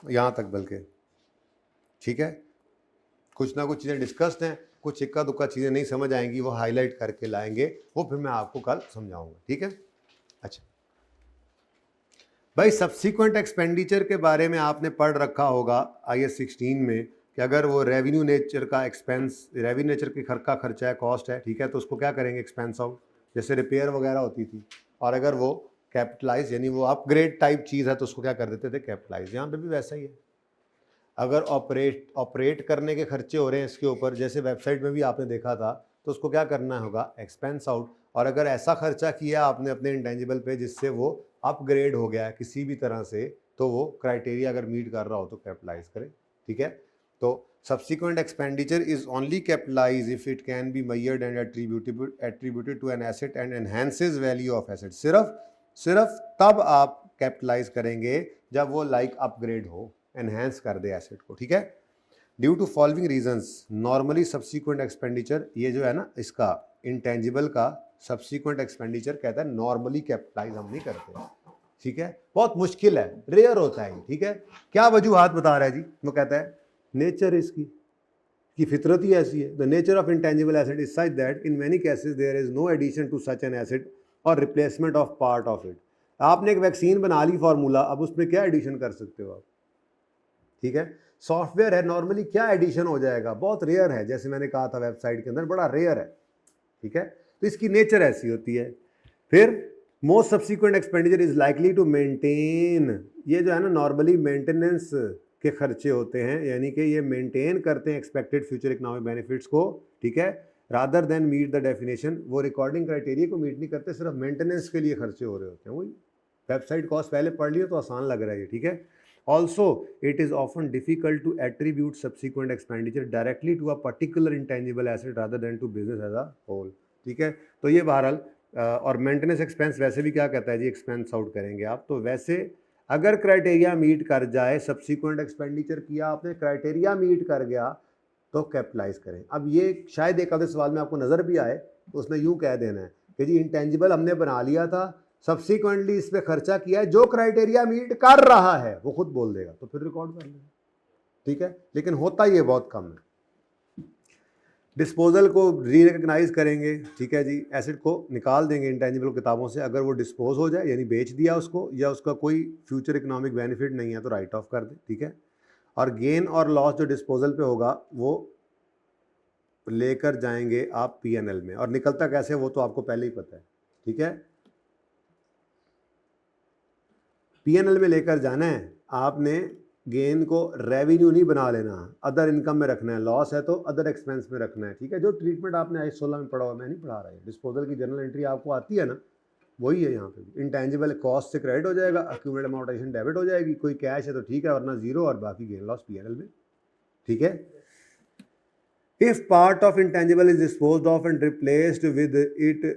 यहाँ तक बल्कि, ठीक है। कुछ ना कुछ चीज़ें डिस्कस्ड हैं, कुछ इक्का दुक्का चीज़ें नहीं समझ आएंगी, वो हाईलाइट करके लाएंगे, वो फिर मैं आपको कल समझाऊंगा, ठीक है। अच्छा भाई, सब्सीक्वेंट एक्सपेंडिचर के बारे में आपने पढ़ रखा होगा IS 16 में कि अगर वो रेवेन्यू नेचर का एक्सपेंस, रेवेन्यू नेचर की का खर्चा है, कॉस्ट है, ठीक है, तो उसको क्या करेंगे, एक्सपेंस आउट। जैसे रिपेयर वगैरह होती थी, और अगर वो कैपिटलाइज यानी वो अपग्रेड टाइप चीज़ है तो उसको क्या कर देते थे, कैपिटलाइज। यहाँ पे भी वैसा ही है। अगर ऑपरेट करने के खर्चे हो रहे हैं इसके ऊपर, जैसे वेबसाइट में भी आपने देखा था, तो उसको क्या करना होगा, एक्सपेंस आउट। और अगर ऐसा खर्चा किया आपने अपने इंटेंजिबल पे जिससे वो अपग्रेड हो गया किसी भी तरह से, तो वो क्राइटेरिया अगर मीट कर रहा हो तो कैपिटलाइज करें, ठीक है। तो subsequent expenditure is only capitalize if it can be measured and attributed to an asset and enhances value of asset. सिर्फ तब आप कैपिटलाइज करेंगे जब वो लाइक अपग्रेड हो, एनहेंस कर दे एसेट को, ठीक है। Due to following reasons normally subsequent expenditure, ये जो है ना इसका इंटेंजिबल का सब्सीक्वेंट एक्सपेंडिचर कहता है नॉर्मली कैपिटलाइज हम नहीं करते, ठीक है। बहुत मुश्किल है, रेयर होता है, ठीक है। क्या वजूहात बता रहा है जी, वो कहता है नेचर इसकी की फितरत ही ऐसी है। The nature of intangible asset is such that in many cases there is no addition to such an asset और replacement of part of it. आपने एक वैक्सीन बना ली फार्मूला, अब उसमें क्या एडिशन कर सकते हो आप, ठीक है। सॉफ्टवेयर है, नॉर्मली क्या एडिशन हो जाएगा, बहुत रेयर है, जैसे मैंने कहा था वेबसाइट के अंदर बड़ा रेयर है, ठीक है। तो इसकी नेचर ऐसी होती है। फिर most subsequent expenditure is likely to maintain, ये जो है ना नॉर्मली मेंटेनेंस के खर्चे होते हैं, यानी कि ये मेंटेन करते हैं एक्सपेक्टेड फ्यूचर इकोनॉमिक बेनिफिट्स को, ठीक है, rather than meet the definition. वो रिकॉर्डिंग क्राइटेरिया को मीट नहीं करते, सिर्फ मेंटेनेंस के लिए खर्चे हो रहे होते हैं। वही वेबसाइट कॉस्ट पहले पढ़ लियो तो आसान लग रहा है, ठीक है। Also, it is often difficult to attribute subsequent expenditure directly to a particular intangible asset rather than to business as a whole, ठीक है। तो ये बहरहाल और मेंटेनेंस एक्सपेंस वैसे भी क्या कहता है जी, एक्सपेंस आउट करेंगे आप। तो वैसे अगर क्राइटेरिया मीट कर जाए, सब्सिक्वेंट एक्सपेंडिचर किया आपने, क्राइटेरिया मीट कर गया तो कैपिटलाइज करें। अब ये शायद एक आधे सवाल में आपको नज़र भी आए, तो उसमें यूँ कह देना है कि जी इंटेंजिबल हमने बना लिया था, सब्सिक्वेंटली इस पे खर्चा किया है, जो क्राइटेरिया मीट कर रहा है वो खुद बोल देगा, तो फिर रिकॉर्ड कर लेगा, ठीक है। लेकिन होता ये बहुत कम है। डिस्पोजल को री रिकग्नाइज करेंगे, ठीक है जी, एसेट को निकाल देंगे इंटेंजिबल किताबों से, अगर वो डिस्पोज हो जाए यानी बेच दिया उसको, या उसका कोई फ्यूचर इकोनॉमिक बेनिफिट नहीं है तो राइट ऑफ कर दें, ठीक है। और गेन और लॉस जो डिस्पोजल पे होगा वो लेकर जाएंगे आप P&L में, और निकलता कैसे वो तो आपको पहले ही पता है, ठीक है। P&L में लेकर जाना है आपने, गेन को रेवेन्यू नहीं बना लेना, अदर इनकम में रखना है, लॉस है तो अदर एक्सपेंस में रखना है, ठीक है। जो ट्रीटमेंट आपने IS 16 में पढ़ा हुआ, मैं नहीं पढ़ा रहा है, डिस्पोजल की जनरल एंट्री आपको आती है ना, वही है यहाँ पे। इंटेंजिबल कॉस्ट से क्रेडिट हो जाएगा, एक्यूमुलेटेड अमोर्टाइजेशन डेबिट हो जाएगी, कोई कैश है तो ठीक है, वरना जीरो, और बाकी गेन लॉस P&L में, ठीक है। If part of intangible is disposed of and replaced with it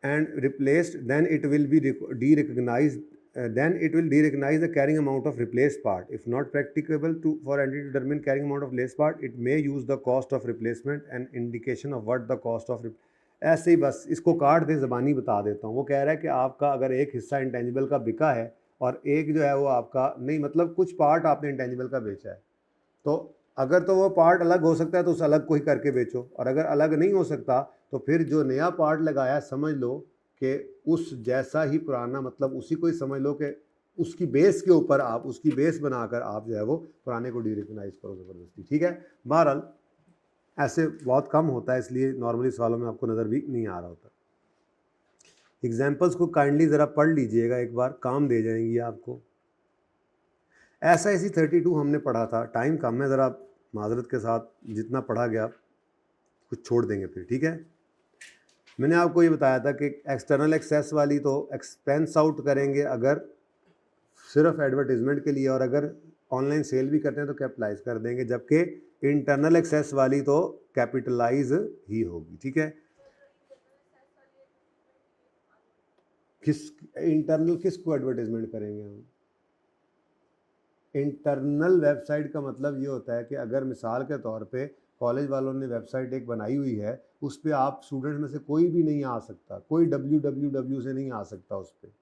then it will be de-recognized. Then it will de-recognize the carrying amount of replaced part. If not practicable for entity to determine carrying amount of replaced part, it may use the cost of replacement and indication of what the cost of ऐसे ही बस इसको काट दे, ज़बानी बता देता हूँ। वो कह रहा है कि आपका अगर एक हिस्सा इंटेंजिबल का बिका है और एक जो है वो आपका नहीं, मतलब कुछ पार्ट आपने इंटेंजिबल का बेचा है, तो अगर तो वो पार्ट अलग हो सकता है तो उस अलग को ही करके बेचो, और अगर अलग नहीं हो सकता तो फिर जो नया पार्ट लगाया समझ लो कि उस जैसा ही पुराना, मतलब उसी को ही समझ लो कि उसकी बेस के ऊपर आप उसकी बेस बनाकर आप जो है वो पुराने को डीरिकग्नाइज करो ज़बरदस्ती, ठीक है। बहरहाल ऐसे बहुत कम होता है, इसलिए नॉर्मली सवालों में आपको नज़र भी नहीं आ रहा होता। एग्जाम्पल्स को काइंडली ज़रा पढ़ लीजिएगा एक बार, काम दे जाएंगी आपको। SIC 32 हमने पढ़ा था, टाइम कम है, ज़रा माजरत के साथ जितना पढ़ा गया कुछ छोड़ देंगे फिर, ठीक है। मैंने आपको ये बताया था कि एक्सटर्नल एक्सेस वाली तो एक्सपेंस आउट करेंगे अगर सिर्फ एडवर्टीजमेंट के लिए, और अगर ऑनलाइन सेल भी करते हैं तो कैपिटलाइज कर देंगे, जबकि इंटरनल एक्सेस वाली तो कैपिटलाइज ही होगी, ठीक है। इंटरनल किसको एडवर्टीजमेंट करेंगे हम? इंटरनल वेबसाइट का मतलब ये होता है कि अगर मिसाल के तौर पे कॉलेज वालों ने वेबसाइट एक बनाई हुई है, उस पर आप स्टूडेंट में से कोई भी नहीं आ सकता, कोई www से नहीं आ सकता, उस पर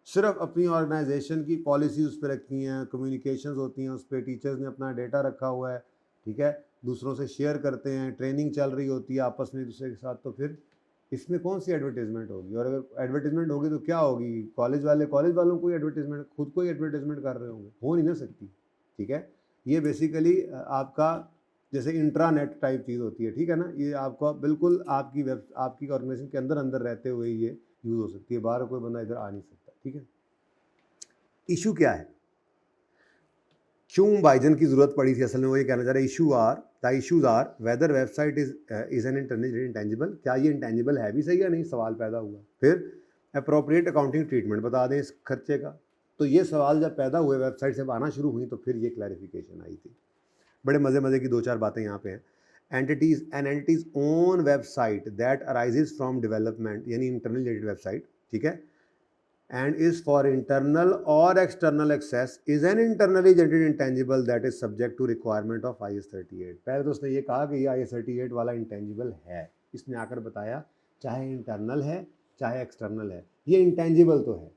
सिर्फ अपनी ऑर्गेनाइजेशन की पॉलिसी उस पर रखी हैं, कम्युनिकेशंस होती हैं उस पर, टीचर्स ने अपना डेटा रखा हुआ है, ठीक है, दूसरों से शेयर करते हैं, ट्रेनिंग चल रही होती है आपस में एक दूसरे के साथ, तो फिर इसमें कौन सी एडवर्टीजमेंट होगी? और अगर एडवर्टीजमेंट होगी तो क्या होगी? कॉलेज वालों को ही एडवर्टीजमेंट, खुद को ही एडवर्टीजमेंट कर रहे होंगे, हो नहीं ना सकती, ठीक है। ये बेसिकली आपका जैसे इंट्रानेट टाइप चीज़ होती है, ठीक है ना, ये आपका बिल्कुल आपकी ऑर्गेनाइजेशन के अंदर अंदर रहते हुए ये यूज़ हो सकती है, बाहर कोई बंदा इधर आ नहीं सकता, ठीक है। इशू क्या है, क्यों बाइजन की जरूरत पड़ी थी? असल में वो ये कहना चाह रहे हैं issues are whether website is an intangible, क्या ये इंटेंजिबल है भी सही या नहीं, सवाल पैदा हुआ। फिर अप्रोप्रिएट अकाउंटिंग ट्रीटमेट बता दें इस खर्चे का। तो ये सवाल जब पैदा हुए, वेबसाइट से आना शुरू हुई, तो फिर ये क्लैरिफिकेशन आई थी। बड़े मज़े की 2-4 बातें यहाँ पे हैं। Entities own website that arises from development, यानी इंटरनल जनरेटेड वेबसाइट, ठीक है, and is for internal or external access is an internally generated intangible that is subject to requirement of IS 38। पहले तो उसने ये कहा कि ये IS 38 वाला इंटेंजिबल है, इसने आकर बताया चाहे इंटरनल है चाहे एक्सटर्नल है, ये इंटेंजिबल तो है,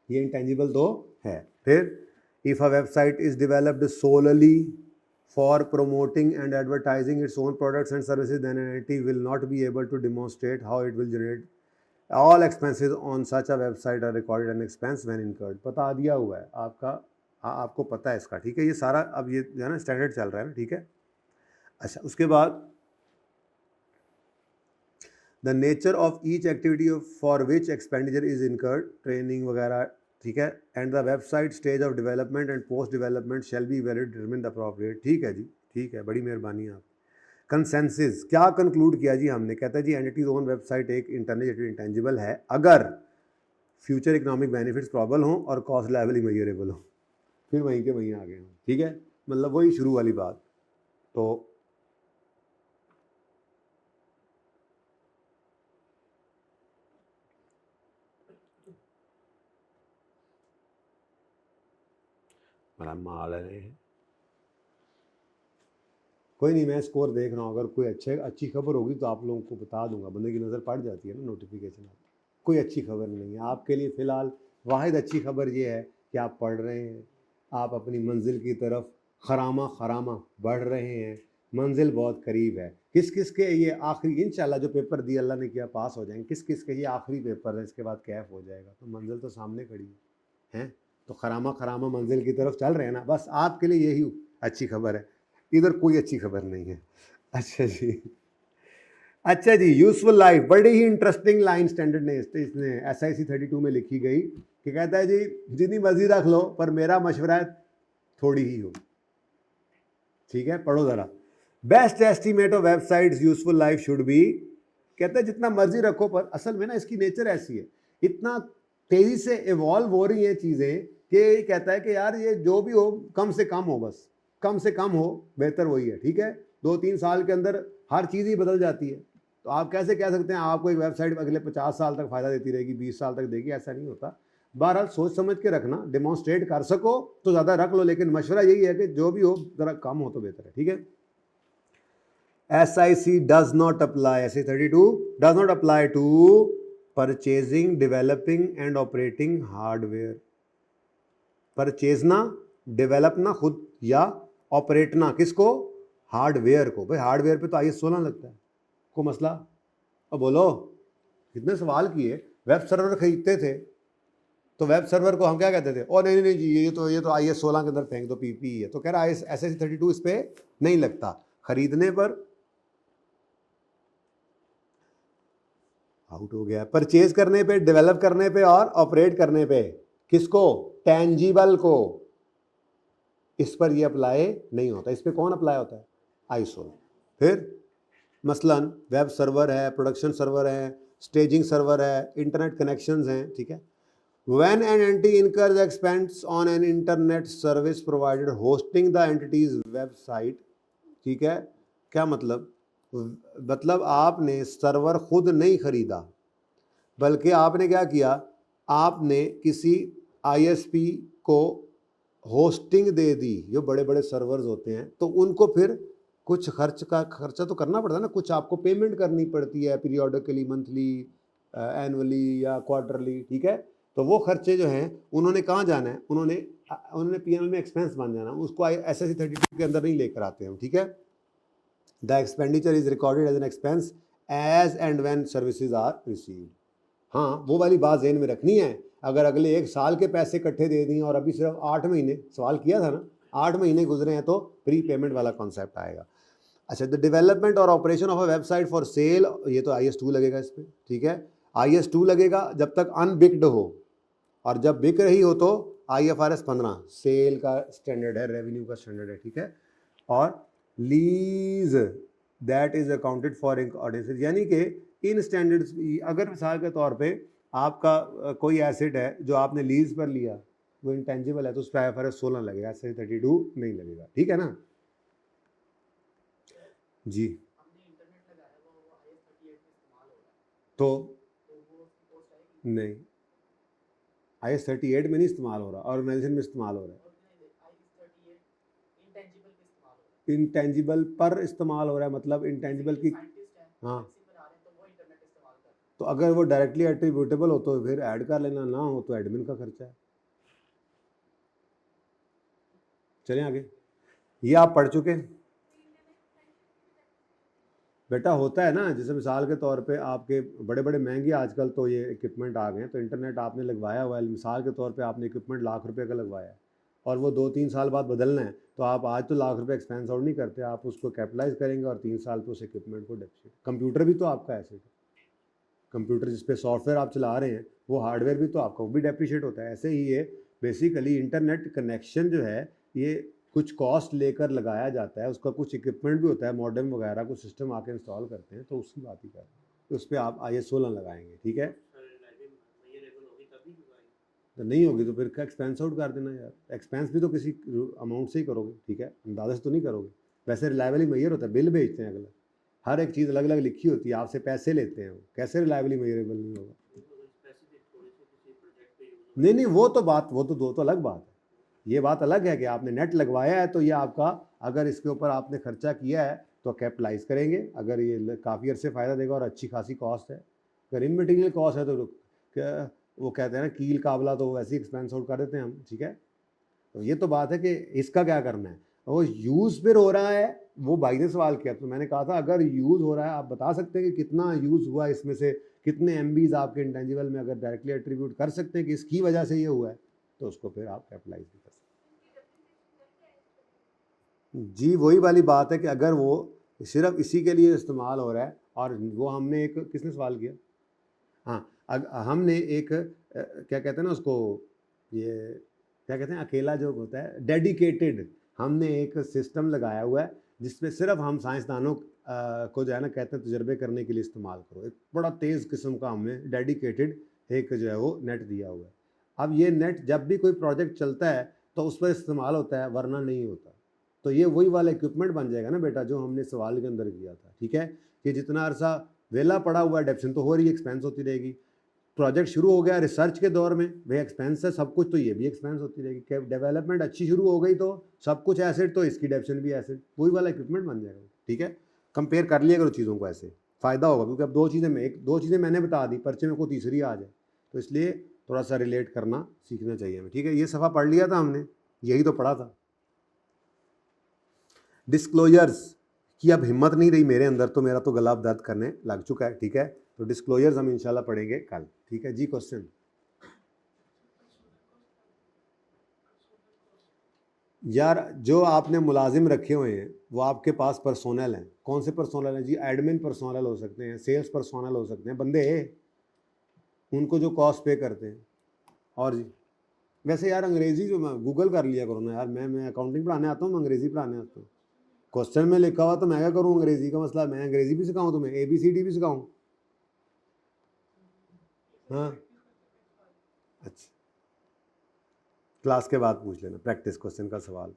ये इंटेंजिबल तो है। फिर if a website is developed solely for promoting and advertising its own products and services, then an entity will not be able to demonstrate how it will generate all expenses on such a website are recorded an expense when incurred। बता दिया हुआ है आपको पता है इसका, ठीक है। ये सारा अब ये जो है ना स्टैंडर्ड चल रहा है ना, ठीक है। अच्छा, उसके बाद the nature of each activity for which expenditure is incurred, training वगैरह, ठीक है, and the website stage of development and post development shall be valid determine the appropriate. ठीक है जी, ठीक है, बड़ी मेहरबानी आप। कंसेंसस क्या कंक्लूड किया जी हमने? कहता है जी एंटिटीज ओन वेबसाइट एक इंटरनेट इंटेंजिबल है अगर फ्यूचर इकोनॉमिक बेनिफिट्स प्रॉबल हों और कॉस्ट लायबल इमेजरेबल हो। फिर वहीं के वहीं आ गए हम, ठीक है, मतलब वही शुरू वाली बात। तो बड़ा माल है, कोई नहीं, मैं स्कोर देख रहा हूँ, अगर कोई अच्छी खबर होगी तो आप लोगों को बता दूंगा, बंदे की नज़र पड़ जाती है ना नोटिफिकेशन। कोई अच्छी खबर नहीं है आपके लिए फ़िलहाल, वाहिद अच्छी खबर ये है कि आप पढ़ रहे हैं, आप अपनी मंजिल की तरफ खरामा बढ़ रहे हैं, मंजिल बहुत करीब है। किस किस के ये आखिरी, इंशाल्लाह जो पेपर दिया अल्लाह ने किया पास हो जाएंगे, किस किस के ये आखिरी पेपर है, इसके बाद कैफ हो जाएगा, तो मंजिल तो सामने खड़ी है, तो खरामा मंजिल की तरफ चल रहे हैं ना, बस आपके लिए यही अच्छी खबर है, इधर कोई अच्छी खबर नहीं है। अच्छा जी, यूजफुल लाइफ, बड़ी ही इंटरेस्टिंग लाइन स्टैंडर्ड ने इसने SIC 32 में लिखी गई कि कहता है जी जितनी मर्जी रख लो पर मेरा मशवरा थोड़ी ही हो, ठीक है, पढ़ो जरा। Best estimate of websites useful life should be, कहता है जितना मर्जी रखो, पर असल में ना इसकी नेचर ऐसी है, इतना तेजी से इवॉल्व हो रही है चीज़ें कि कहता है कि यार ये जो भी हो कम से कम हो, बस कम से कम हो, बेहतर वही है, ठीक है। 2-3 साल के अंदर हर चीज़ ही बदल जाती है, तो आप कैसे कह सकते हैं आपको एक वेबसाइट अगले 50 साल तक फ़ायदा देती रहेगी, 20 साल तक देगी, ऐसा नहीं होता। बहरहाल सोच समझ के रखना, डेमोन्स्ट्रेट कर सको तो ज़्यादा रख लो, लेकिन मशवरा यही है कि जो भी हो ज़रा कम हो तो बेहतर है, ठीक है। SIC does not apply, SIC 32 does not apply to purchasing, developing and operating hardware। परचेजना, डेवलपना खुद, या ऑपरेटना किसको? हार्डवेयर को। भाई हार्डवेयर पे तो IS 16 लगता है, को मसला? अब बोलो कितने सवाल किए, वेब सर्वर खरीदते थे तो वेब सर्वर को हम क्या कहते थे, ओ नहीं नहीं जी ये तो IS 16 के अंदर फेंक दो, PPE है। तो कह रहा है SSC 32 इस पर नहीं लगता, खरीदने पर आउट हो गया, परचेज करने पे, डेवलप करने पे और ऑपरेट करने पे, किसको, टेंजिबल को, इस पर ये अप्लाई नहीं होता। इस पर कौन अप्लाई होता है, ISO। फिर मसलन वेब सर्वर है, प्रोडक्शन सर्वर है, स्टेजिंग सर्वर है, इंटरनेट कनेक्शंस हैं, ठीक है। When an entity incurs expense on an internet service provider hosting the entity's website, ठीक है, क्या मतलब, मतलब आपने सर्वर खुद नहीं खरीदा, बल्कि आपने क्या किया, आपने किसी ISP को होस्टिंग दे दी। जो बड़े बड़े सर्वर्स होते हैं तो उनको फिर कुछ खर्चा तो करना पड़ता है ना, कुछ आपको पेमेंट करनी पड़ती है पीरियोडिकली, मंथली, एनुअली या क्वार्टरली, ठीक है। तो वो खर्चे जो हैं उन्होंने कहाँ जाना है, उन्होंने PNL में एक्सपेंस बन जाना, उसको SSC 32 के अंदर नहीं लेकर आते हम, ठीक है। The expenditure is recorded as an expense as and when services are received. हाँ, वो वाली बात ज़हन में रखनी है, अगर अगले 1 साल के पैसे इकट्ठे दे दिए और अभी सिर्फ 8 महीने, सवाल किया था ना, 8 महीने गुजरे हैं तो प्री पेमेंट वाला कॉन्सेप्ट आएगा। अच्छा, द डेवलपमेंट और operation of a website for sale, ये तो IS 2 लगेगा इस पर, ठीक है। IS 2 लगेगा जब तक अनबिक्ड हो, और जब बिक रही हो तो IFRS 15 सेल का स्टैंडर्ड है, रेवेन्यू का स्टैंडर्ड है, ठीक है। और lease that is accounted for in ordinance, यानी कि इन स्टैंडर्ड्स, अगर मिसाल के तौर पे आपका कोई एसेट है जो आपने लीज पर लिया, वो इंटेंजिबल है, तो उस पर IFRS 16 लगेगा, SSC 32 नहीं लगेगा, ठीक है ना जी। तो नहीं, IS 38 में नहीं इस्तेमाल हो रहा, ऑर्गेनाइजेशन में इस्तेमाल हो रहा है, इंटेंजिबल पर इस्तेमाल हो रहा है, मतलब इंटेंजिबल की, हाँ। तो अगर वो डायरेक्टली एट्रीब्यूटेबल हो तो फिर ऐड कर लेना, ना हो तो एडमिन का खर्चा है। चलें आगे, ये आप पढ़ चुके हैं बेटा, होता है ना, जैसे मिसाल के तौर पे आपके बड़े बड़े महंगे आजकल तो ये इक्विपमेंट आ गए हैं, तो इंटरनेट आपने लगवाया हुआ है, मिसाल के तौर पे आपने इक्विपमेंट ₹1,00,000 का लगवाया है और वो 2-3 साल बाद बदलना है, तो आप आज तो ₹1,00,000 एक्सपेंस आउट नहीं करते, आप उसको कैपिटलाइज करेंगे और 3 साल पे उस इक्विपमेंट को डेप्रिशिएट। कंप्यूटर भी तो आपका एसेट है, कंप्यूटर जिस पे सॉफ्टवेयर आप चला रहे हैं वो हार्डवेयर भी तो आपका, वो भी डेप्रिशिएट होता है। ऐसे ही ये बेसिकली इंटरनेट कनेक्शन जो है ये कुछ कॉस्ट लेकर लगाया जाता है, उसका कुछ इक्विपमेंट भी होता है, मॉडेम वगैरह कुछ सिस्टम आके इंस्टॉल करते हैं, तो उसकी बात ही कर रहे हैं, तो उस पर आप IS 16 लगाएंगे, ठीक है। तो नहीं होगी तो फिर क्या एक्सपेंस आउट कर देना यार, एक्सपेंस भी तो किसी अमाउंट से ही करोगे, ठीक है, अंदाजा से तो नहीं करोगे। वैसे रिलायबली मेजर होता है, बिल भेजते हैं अगला, हर एक चीज़ अलग अलग लिखी होती है, आपसे पैसे लेते हैं, वो कैसे रिलायबली मेजरेबल नहीं होगा। नहीं, वो तो बात, वो तो अलग बात है, ये बात अलग है कि आपने नेट लगवाया है तो ये आपका, अगर इसके ऊपर आपने खर्चा किया है तो कैपिटलाइज करेंगे, अगर ये काफ़ी अरसे फ़ायदा देगा और अच्छी खासी कॉस्ट है। अगर इमटेरियल कॉस्ट है तो क्या वो कहते हैं ना कील काबला, तो वैसे ही एक्सपेंस आउट कर देते हैं हम, ठीक है। तो ये तो बात है कि इसका क्या करना है, वो यूज़ फिर हो रहा है, वो भाई ने सवाल किया तो मैंने कहा था अगर यूज़ हो रहा है आप बता सकते हैं कि कितना यूज़ हुआ, इसमें से कितने MBs आपके इंटेंजिबल में, अगर डायरेक्टली एट्रीब्यूट कर सकते हैं कि इसकी वजह से ये हुआ है, तो उसको फिर आप कैपिटलाइज भी कर सकते हैं। जी वही वाली बात है कि अगर वो सिर्फ इसी के लिए इस्तेमाल हो रहा है, और वो हमने एक, किसने सवाल किया, हाँ, हमने एक क्या कहते हैं ना उसको, ये क्या कहते हैं, अकेला जो होता है डेडिकेटेड, हमने एक सिस्टम लगाया हुआ है जिसमें सिर्फ हम साइंसदानों को जो है ना कहते हैं तजर्बे करने के लिए इस्तेमाल करो, एक बड़ा तेज़ किस्म का हमने डेडिकेटेड एक जो है वो नेट दिया हुआ है। अब ये नेट जब भी कोई प्रोजेक्ट चलता है तो उस पर इस्तेमाल होता है, वरना नहीं होता। तो ये वही वाला इक्विपमेंट बन जाएगा ना बेटा जो हमने सवाल के अंदर किया था, ठीक है, कि जितना अरसा वेला पड़ा हुआ है, डेप्शन तो हो रही है, एक्सपेंस होती रहेगी, प्रोजेक्ट शुरू हो गया रिसर्च के दौर में, वह एक्सपेंस है सब कुछ, तो ये भी एक्सपेंस होती रहेगी। डेवलपमेंट अच्छी शुरू हो गई तो सब कुछ एसेट, तो इसकी डेप्शन भी एसेट, वही वाला इक्विपमेंट बन जाएगा, ठीक है। कंपेयर कर लिया करो चीज़ों को, ऐसे फ़ायदा होगा, क्योंकि अब दो चीज़ें मैंने बता दी, पर्चे में को तीसरी आ जाए, तो इसलिए थोड़ा सा रिलेट करना सीखना चाहिए हमें, ठीक है। ये सफ़ा पढ़ लिया था हमने, यही तो पढ़ा था। डिस्क्लोजर्स की अब हिम्मत नहीं रही मेरे अंदर, तो मेरा तो गला अब दर्द करने लग चुका है, ठीक है। तो डिस्क्लोजर्स हम इंशाल्लाह पढ़ेंगे कल, ठीक है जी। क्वेश्चन यार, जो आपने मुलाजिम रखे हुए हैं वो आपके पास पर्सोनल हैं। कौन से पर्सोनल हैं जी? एडमिन पर्सोनल हो सकते हैं, सेल्स पर्सोनल हो सकते हैं, बंदे उनको जो कॉस्ट पे करते हैं। और जी वैसे यार अंग्रेजी जो मैं गूगल कर लिया करो ना यार, मैं अकाउंटिंग पढ़ाने आता हूँ, मैं अंग्रेजी पढ़ाने आता हूँ। क्वेश्चन में लिखा हुआ तो मैं क्या करूँ, अंग्रेजी का मसला, मैं अंग्रेजी भी सिखाऊँ तुम्हें, ABCD भी सिखाऊँ? हाँ अच्छा, क्लास के बाद पूछ लेना प्रैक्टिस क्वेश्चन का सवाल।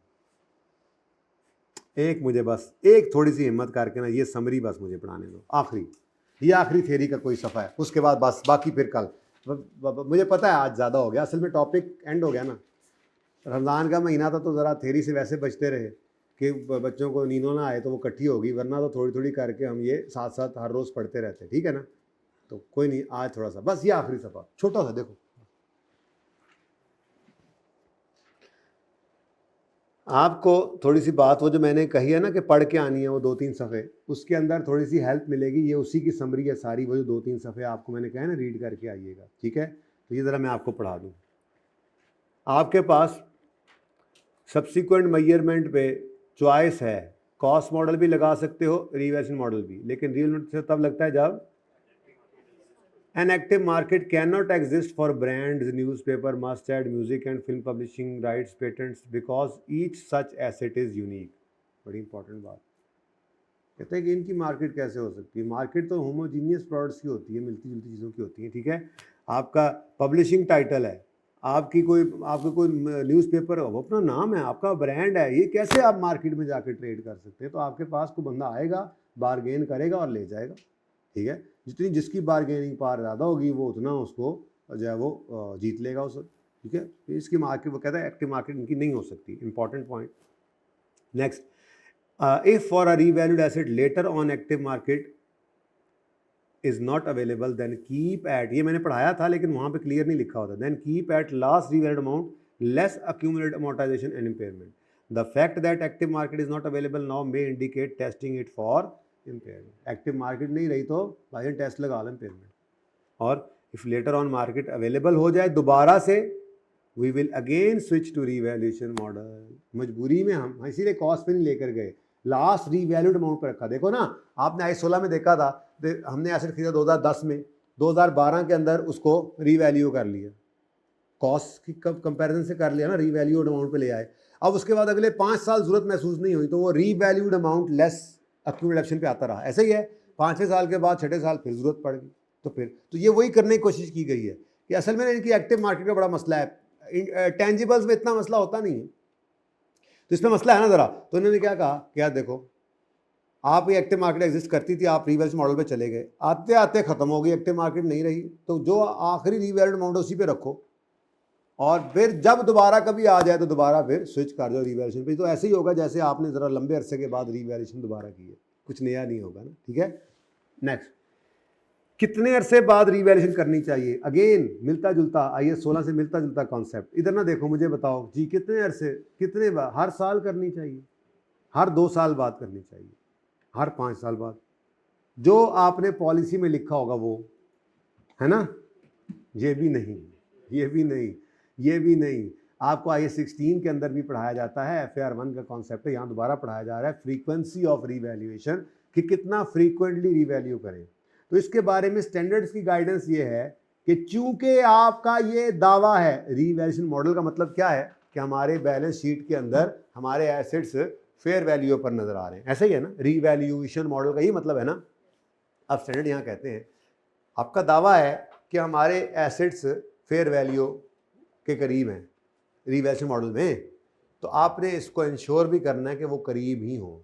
एक मुझे बस एक थोड़ी सी हिम्मत करके ना ये समरी बस मुझे पढ़ाने दो, आखिरी, ये आखिरी थ्योरी का कोई सफ़ा है, उसके बाद बस बाकी फिर कल। मुझे पता है आज ज़्यादा हो गया, असल में टॉपिक एंड हो गया ना, रमज़ान का महीना था तो ज़रा थ्योरी से वैसे बचते रहे कि बच्चों को नींदों ना आए तो वो इकट्ठी होगी, वरना तो थोड़ी थोड़ी करके हम ये साथ साथ हर रोज़ पढ़ते रहते, ठीक है ना। तो कोई नहीं, आज थोड़ा सा बस ये आखिरी सफ़ा छोटा सा देखो, आपको थोड़ी सी बात वो जो मैंने कही है ना कि पढ़ के आनी है वो 2-3 सफ़े, उसके अंदर थोड़ी सी हेल्प मिलेगी, ये उसी की समरी है सारी, वो जो 2-3 सफ़े आपको मैंने कहा है ना रीड करके आइएगा, ठीक है। तो ये ज़रा मैं आपको पढ़ा दूँ। आपके पास सब्सिक्वेंट मेजरमेंट पे चॉइस है, कॉस्ट मॉडल भी लगा सकते हो, रिवर्सन मॉडल भी, लेकिन रियल से तब लगता है जब an active market cannot exist for brands, newspaper, masthead, music and film publishing rights, patents, because each such asset is unique। बड़ी इंपॉर्टेंट बात कहते हैं कि इनकी मार्केट कैसे हो सकती है। मार्केट तो होमोजीनियस प्रोडक्ट्स की होती है, मिलती जुलती चीज़ों की होती है, ठीक है। आपका पब्लिशिंग टाइटल है, आपकी कोई न्यूज़पेपर, वो अपना नाम है, आपका ब्रांड है, ये कैसे आप मार्केट में जाकर ट्रेड कर सकते हैं? तो आपके पास कोई बंदा आएगा, बारगेन करेगा और ले जाएगा, ठीक है। जितनी जिसकी बारगेनिंग पावर ज़्यादा होगी वो उतना उसको जो है वो जीत लेगा उस, ठीक है। तो इसकी मार्केट, वो कहता है एक्टिव मार्केट इनकी नहीं हो सकती, important point. Next, if for a revalued asset later on active market is not available, then keep at, ये मैंने पढ़ाया था लेकिन वहाँ पे क्लियर नहीं लिखा होता, then keep at last revalued amount less accumulated amortization and impairment। The fact that active market is not available now may indicate testing it for impairment। Active market नहीं रही तो भाई टेस्ट लगा लो impairment। और if later on market available हो जाए दोबारा से, we will again switch to revaluation model। मजबूरी में हम इसीलिए कॉस्ट पे नहीं लेकर गए, लास्ट रीवैल्यूड अमाउंट पर रखा। देखो ना, आपने I-16 में देखा था, हमने एसेट खरीदा 2010 में, 2012 के अंदर उसको रीवैल्यू कर लिया, कॉस्ट की कंपैरिजन से कर लिया ना, रीवैल्यूड अमाउंट पे ले आए। अब उसके बाद अगले 5 साल जरूरत महसूस नहीं हुई तो वो रीवैल्यूड अमाउंट लेस एक्यूमुलेशन पे आता रहा। ऐसे ही है, 5वें साल के बाद 6ठे साल फिर जरूरत पड़ गई, तो ये वही करने की कोशिश की गई है कि असल में इनकी एक्टिव मार्केट का बड़ा मसला है, टेंजिबल्स में इतना मसला होता नहीं है, तो इसमें मसला है ना ज़रा। तो इन्होंने क्या कहा कि यार देखो, आप ये एक्टिव मार्केट एग्जिस्ट करती थी, आप रिवैल्यूड मॉडल पे चले गए, आते आते ख़त्म हो गई, एक्टिव मार्केट नहीं रही, तो जो आखिरी रिवैल्यूड अमाउंट उसी पे रखो, और फिर जब दोबारा कभी आ जाए तो दोबारा फिर स्विच कर दो रिवैल्यूएशन पे। तो ऐसे ही होगा जैसे आपने ज़रा लंबे अरसे के बाद रिवैल्यूएशन दोबारा की है, कुछ नया नहीं होगा ना, ठीक है। नेक्स्ट, कितने अरसे बाद रिवैल्यूएशन करनी चाहिए? अगेन मिलता जुलता, IS-16 से मिलता जुलता कॉन्सेप्ट। इधर ना देखो, मुझे बताओ जी, कितने अरसे, कितने बार? हर साल करनी चाहिए, हर 2 साल बाद करनी चाहिए, हर 5 साल बाद, जो आपने पॉलिसी में लिखा होगा वो, है ना। ये भी नहीं, ये भी नहीं, ये भी नहीं। आपको IS-16 के अंदर भी पढ़ाया जाता है, FAR-1 का कॉन्सेप्ट है, यहाँ दोबारा पढ़ाया जा रहा है, फ्रीक्वेंसी ऑफ रिवैल्यूएशन, कि कितना फ्रीक्वेंटली रिवैल्यू करें। तो इसके बारे में स्टैंडर्ड्स की गाइडेंस ये है कि चूंकि आपका ये दावा है, रिवैल्यूएशन मॉडल का मतलब क्या है कि हमारे बैलेंस शीट के अंदर हमारे एसेट्स फेयर वैल्यू पर नजर आ रहे हैं, ऐसा ही है ना, रिवैल्यूएशन मॉडल का ही मतलब है ना। अब स्टैंडर्ड यहाँ कहते हैं, आपका दावा है कि हमारे एसेट्स फेयर वैल्यू के करीब हैं रिवैल्यूएशन मॉडल में, तो आपने इसको इंश्योर भी करना है कि वो करीब ही हो।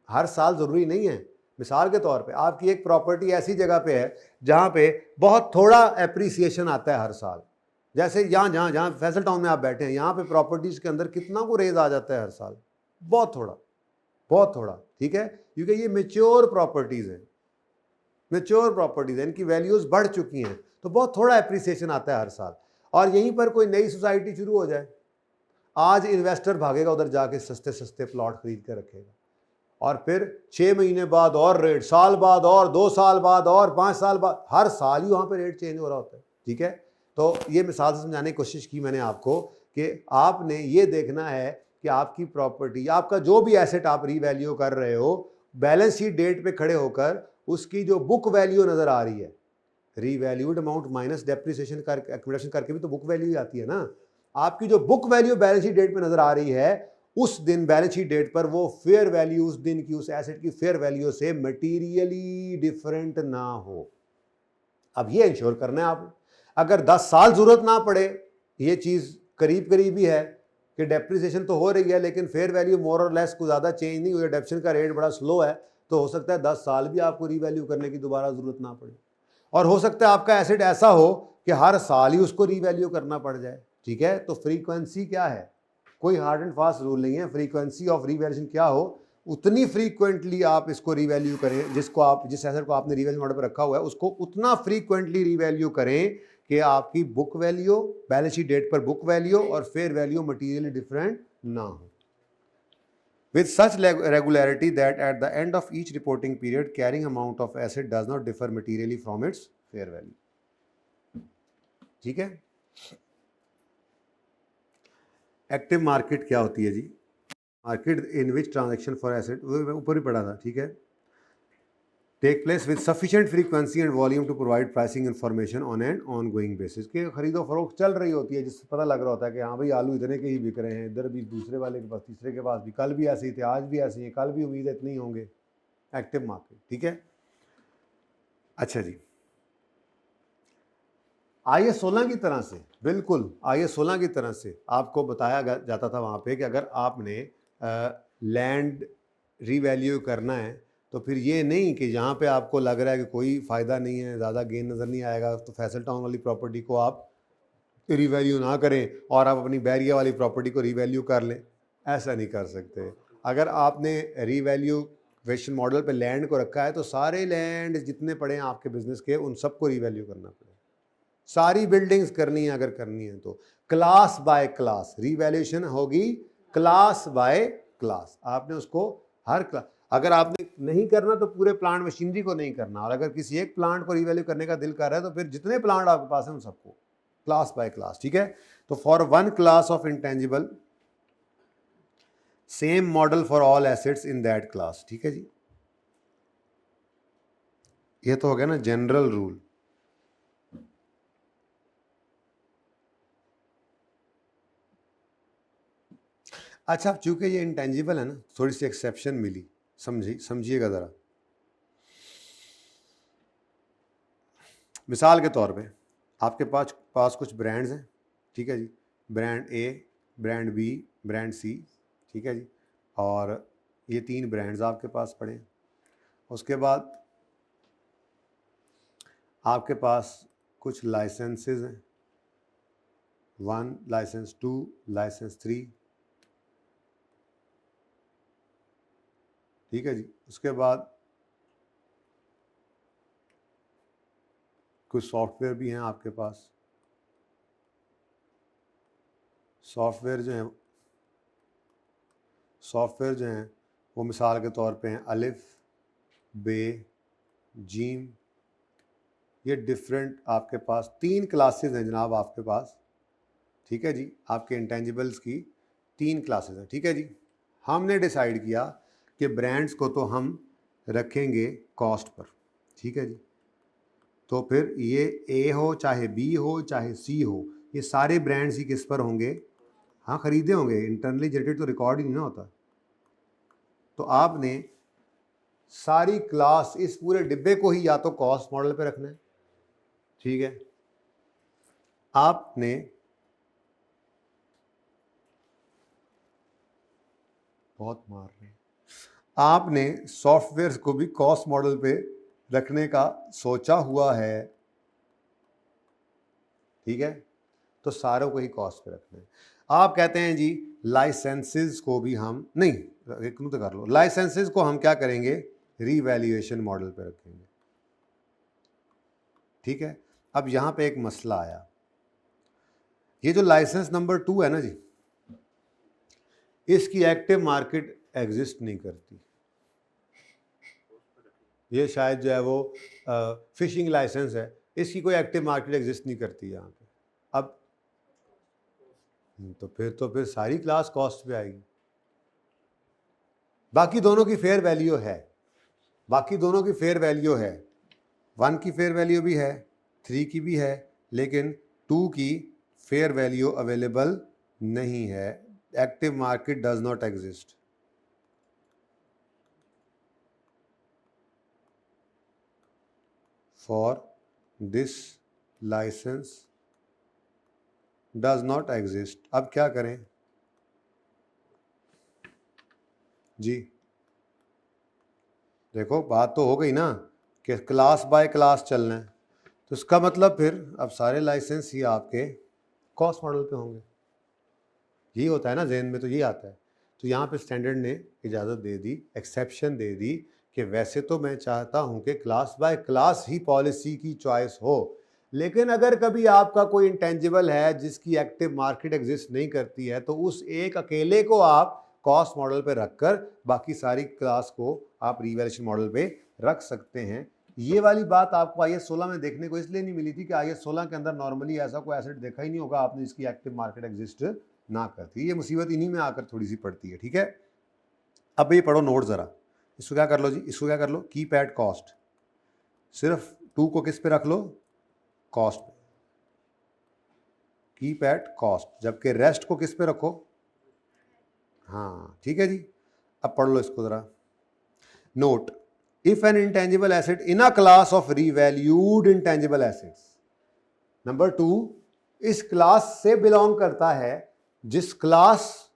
हर साल ज़रूरी नहीं है। मिसाल के तौर पे आपकी एक प्रॉपर्टी ऐसी जगह पे है जहाँ पे बहुत थोड़ा एप्रिसिएशन आता है हर साल, जैसे जहाँ फैसल टाउन में आप बैठे हैं, यहाँ पे प्रॉपर्टीज़ के अंदर कितना को रेज आ जाता है हर साल? बहुत थोड़ा, बहुत थोड़ा, ठीक है, क्योंकि ये मेच्योर प्रॉपर्टीज़ हैं, मेच्योर प्रॉपर्टीज़ हैं, इनकी वैल्यूज़ बढ़ चुकी हैं, तो बहुत थोड़ा एप्रिसिएशन आता है हर साल। और यहीं पर कोई नई सोसाइटी शुरू हो जाए, आज इन्वेस्टर भागेगा उधर जाके सस्ते सस्ते प्लॉट खरीद कर रखेगा, और फिर 6 महीने बाद और रेट, साल बाद और, 2 साल बाद और, 5 साल बाद, हर साल ही वहाँ पे रेट चेंज हो रहा होता है। ठीक है, तो ये मिसाल से समझाने की कोशिश की मैंने आपको कि आपने ये देखना है कि आपकी प्रॉपर्टी, आपका जो भी एसेट आप रीवैल्यू कर रहे हो, बैलेंस शीट डेट पे खड़े होकर उसकी जो बुक वैल्यू नजर आ रही है, रीवैल्यूड अमाउंट माइनस डेप्रिसिएशन करके, एक्यूमुलेशन करके भी तो बुक वैल्यू आती है ना। आपकी जो book value balance sheet date पे नजर आ रही है, उस दिन बैलेंस शीट डेट पर वो फेयर वैल्यू उस दिन की उस एसेट की फेयर वैल्यू से मटीरियली डिफरेंट ना हो। अब ये इंश्योर करना है आप, अगर 10 साल जरूरत ना पड़े, ये चीज करीब करीब ही है कि डेप्रिसिएशन तो हो रही है लेकिन फेयर वैल्यू मोर और लेस को ज्यादा चेंज नहीं हुई, डेप्रिसिएशन का रेट बड़ा स्लो है, तो हो सकता है 10 साल भी आपको रीवैल्यू करने की दोबारा जरूरत ना पड़े। और हो सकता है आपका एसेट ऐसा हो कि हर साल ही उसको रीवैल्यू करना पड़ जाए। ठीक है, तो फ्रीक्वेंसी क्या है, कोई हार्ड एंड फास्ट रूल नहीं है। फ्रीक्वेंसी ऑफ रीवैल्यूएशन क्या हो, उतनी फ्रीक्वेंटली आप इसको रीवैल्यू करें, जिस एसेट को आपने रीवैल्यू मॉडल पर रखा हुआ है उसको उतना फ्रीक्वेंटली रीवैल्यू करें कि आपकी book value, balance sheet date पर बुक वैल्यू और फेयर वैल्यू मटीरियली डिफरेंट ना हो। With such regularity that at the end of each reporting period, carrying amount of asset does not differ materially from its fair value. ठीक है, active market क्या होती है जी, market in which transaction for asset, ऊपर ही पढ़ा था। ठीक है, take place with sufficient frequency and volume to provide pricing information on an on going basis, के खरीदो फरोख्त चल रही होती है जिससे पता लग रहा होता है कि हाँ भाई आलू इतने के ही बिक रहे हैं, इधर भी दूसरे वाले के पास, तीसरे के पास भी, कल भी ऐसे ही थे, आज भी ऐसे ही, कल भी उम्मीद है इतने ही होंगे। Active market. ठीक है, अच्छा जी, IAS 16 की तरह से, बिल्कुल IAS 16 की तरह से आपको बताया जाता था वहाँ पे कि अगर आपने लैंड रीवैल्यू करना है तो फिर ये नहीं कि जहाँ पे आपको लग रहा है कि कोई फ़ायदा नहीं है, ज़्यादा गेन नज़र नहीं आएगा, तो फैसल टाउन वाली प्रॉपर्टी को आप रीवैल्यू ना करें और आप अपनी बैरिया वाली प्रॉपर्टी को रीवैल्यू कर लें। ऐसा नहीं कर सकते। अगर आपने रीवैल्यूएशन मॉडल पे लैंड को रखा है तो सारे लैंड जितने पड़े हैं आपके बिजनेस के, उन सबको रीवैल्यू करना पड़ेगा। सारी बिल्डिंग्स करनी है, अगर करनी है तो क्लास बाय क्लास रीवैल्यूएशन होगी, क्लास बाय क्लास। आपने उसको हर क्लास, अगर आपने नहीं करना तो पूरे प्लांट मशीनरी को नहीं करना, और अगर किसी एक प्लांट को रीवैल्यू करने का दिल कर रहा है तो फिर जितने प्लांट आपके पास हैं उन सबको क्लास बाय क्लास। ठीक है, तो for one class of intangible same model for all assets in that class. ठीक है जी, ये तो हो गया ना जनरल रूल। अच्छा, अब चूंकि ये इंटेंजिबल है ना, थोड़ी सी एक्सेप्शन मिली, समझिएगा ज़रा। मिसाल के तौर पे आपके पास कुछ ब्रांड्स हैं। ठीक है जी, brand A, brand B, brand C. ठीक है जी, और ये 3 ब्रांड्स आपके पास पड़े हैं। उसके बाद आपके पास कुछ लाइसेंसेस हैं, 1 लाइसेंस, 2 लाइसेंस, 3। ठीक है जी, उसके बाद कुछ सॉफ्टवेयर भी हैं आपके पास। सॉफ्टवेयर जो हैं वो मिसाल के तौर पे हैं अलिफ, बे, जीम। ये डिफरेंट आपके पास 3 क्लासेस हैं जनाब आपके पास। ठीक है जी, आपके इंटेंजिबल्स की 3 क्लासेस हैं। ठीक है जी, हमने डिसाइड किया कि ब्रांड्स को तो हम रखेंगे कॉस्ट पर। ठीक है जी, तो फिर ये ए हो चाहे बी हो चाहे सी हो, ये सारे ब्रांड्स ही किस पर होंगे? हाँ, खरीदे होंगे। इंटरनली जनरेटेड तो रिकॉर्ड ही नहीं ना होता। तो आपने सारी क्लास, इस पूरे डिब्बे को ही या तो कॉस्ट मॉडल पे रखना है। ठीक है, आपने बहुत मार रहे हैं, आपने सॉफ्टवेयर को भी कॉस्ट मॉडल पे रखने का सोचा हुआ है। ठीक है, तो सारों को ही कॉस्ट पे रखना है। आप कहते हैं जी लाइसेंसेस को भी हम नहीं, एक तो कर लो, लाइसेंसेस को हम क्या करेंगे? रीवैल्यूएशन मॉडल पे रखेंगे। ठीक है, अब यहां पे एक मसला आया, ये जो लाइसेंस नंबर 2 है ना जी, इसकी एक्टिव मार्केट एग्जिस्ट नहीं करती। ये शायद जो है वो फिशिंग लाइसेंस है, इसकी कोई एक्टिव मार्केट एग्जिस्ट नहीं करती यहाँ पे। अब तो फिर सारी क्लास कॉस्ट पे आएगी। बाकी दोनों की फेयर वैल्यू है, बाकी दोनों की फेयर वैल्यू है, 1 की फेयर वैल्यू भी है, 3 की भी है, लेकिन 2 की फेयर वैल्यू अवेलेबल नहीं है। Active market does not exist. For this license does not exist. अब क्या करें जी? देखो बात तो हो गई ना कि क्लास बाय क्लास चलना है, तो इसका मतलब फिर अब सारे लाइसेंस ही आपके कॉस्ट मॉडल पे होंगे। यही होता है ना, जहन में तो यही आता है। तो यहाँ पे स्टैंडर्ड ने इजाज़त दे दी, एक्सेप्शन दे दी कि वैसे तो मैं चाहता हूँ कि क्लास बाय क्लास ही पॉलिसी की चॉइस हो, लेकिन अगर कभी आपका कोई इंटेंजिबल है जिसकी एक्टिव मार्केट एग्जिस्ट नहीं करती है, तो उस एक अकेले को आप कॉस्ट मॉडल पे रखकर बाकी सारी क्लास को आप रिवैल्यूएशन मॉडल पे रख सकते हैं। ये वाली बात आपको IAS 16 में देखने को इसलिए नहीं मिली थी कि IAS 16 के अंदर नॉर्मली ऐसा कोई एसेट देखा ही नहीं होगा आपने जिसकी एक्टिव मार्केट एग्जिस्ट ना करती। ये मुसीबत इन्हीं में आकर थोड़ी सी पड़ती है, ठीक है। अब ये पढ़ो नोट ज़रा, इसको क्या कर लो जी, इसको क्या कर लो, कीप एट कॉस्ट। सिर्फ 2 को किस पे रख लो, कॉस्ट पे, कीप एट कॉस्ट, जबकि रेस्ट को किस पे रखो, हाँ ठीक है जी। अब पढ़ लो इसको ज़रा। Note, if N intangible asset in a class of revalued intangible assets, number 2 इस क्लास से बिलोंग करता है जिस क्लास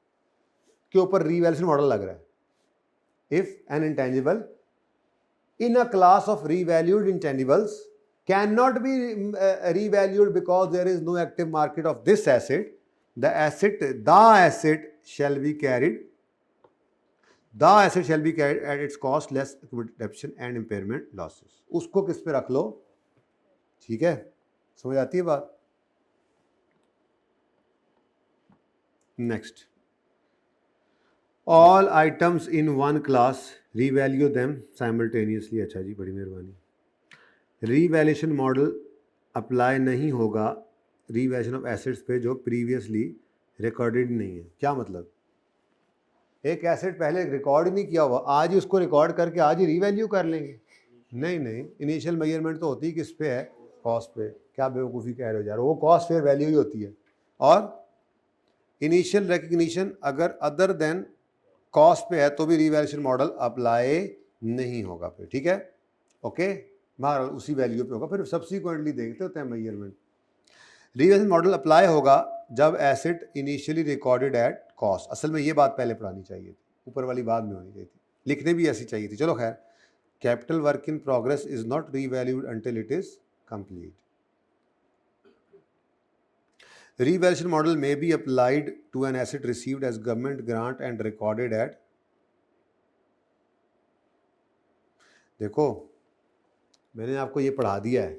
के ऊपर रीवैल्यूएशन मॉडल लग रहा है। If N intangible in a class of revalued intangibles cannot be revalued because there is no active market of this asset, the asset shall be carried at its cost less redemption and impairment losses। उसको किस पे रख लो, ठीक है, समझ आती है बात। Next, all items in one class revalue them simultaneously. अच्छा जी, बड़ी मेहरबानी। रीवैल्यूएशन मॉडल अप्लाई नहीं होगा रीवैल्यूएशन ऑफ एसेट्स पे जो प्रीवियसली रिकॉर्डेड नहीं है। क्या मतलब, एक एसेट पहले रिकॉर्ड नहीं किया हुआ, आज ही उसको रिकॉर्ड करके आज ही रीवैल्यू कर लेंगे? नहीं नहीं, इनिशियल मेजरमेंट तो होती है किस पे है, कॉस्ट पे। क्या बेवकूफ़ी कह रहे हो यार, वो कॉस्ट फेयर वैल्यू ही होती है। और इनिशियल रिकग्निशन अगर अदर देन कॉस्ट पे है तो भी रीवैल्यूएशन मॉडल अप्लाई नहीं होगा फिर, ठीक है, ओके। बहरहाल उसी वैल्यू पे होगा, फिर सब्सिक्वेंटली देखते होते हैं मेजरमेंट। रीवैल्यूएशन मॉडल अप्लाई होगा जब asset initially recorded at cost. असल में ये बात पहले पढ़ानी चाहिए थी, ऊपर वाली बात में होनी चाहिए थी, लिखने भी ऐसी चाहिए थी। चलो खैर, capital work in progress is not revalued until it is complete. Revaluation model may be applied to an asset received as government grant and recorded at, देखो मैंने आपको ये पढ़ा दिया है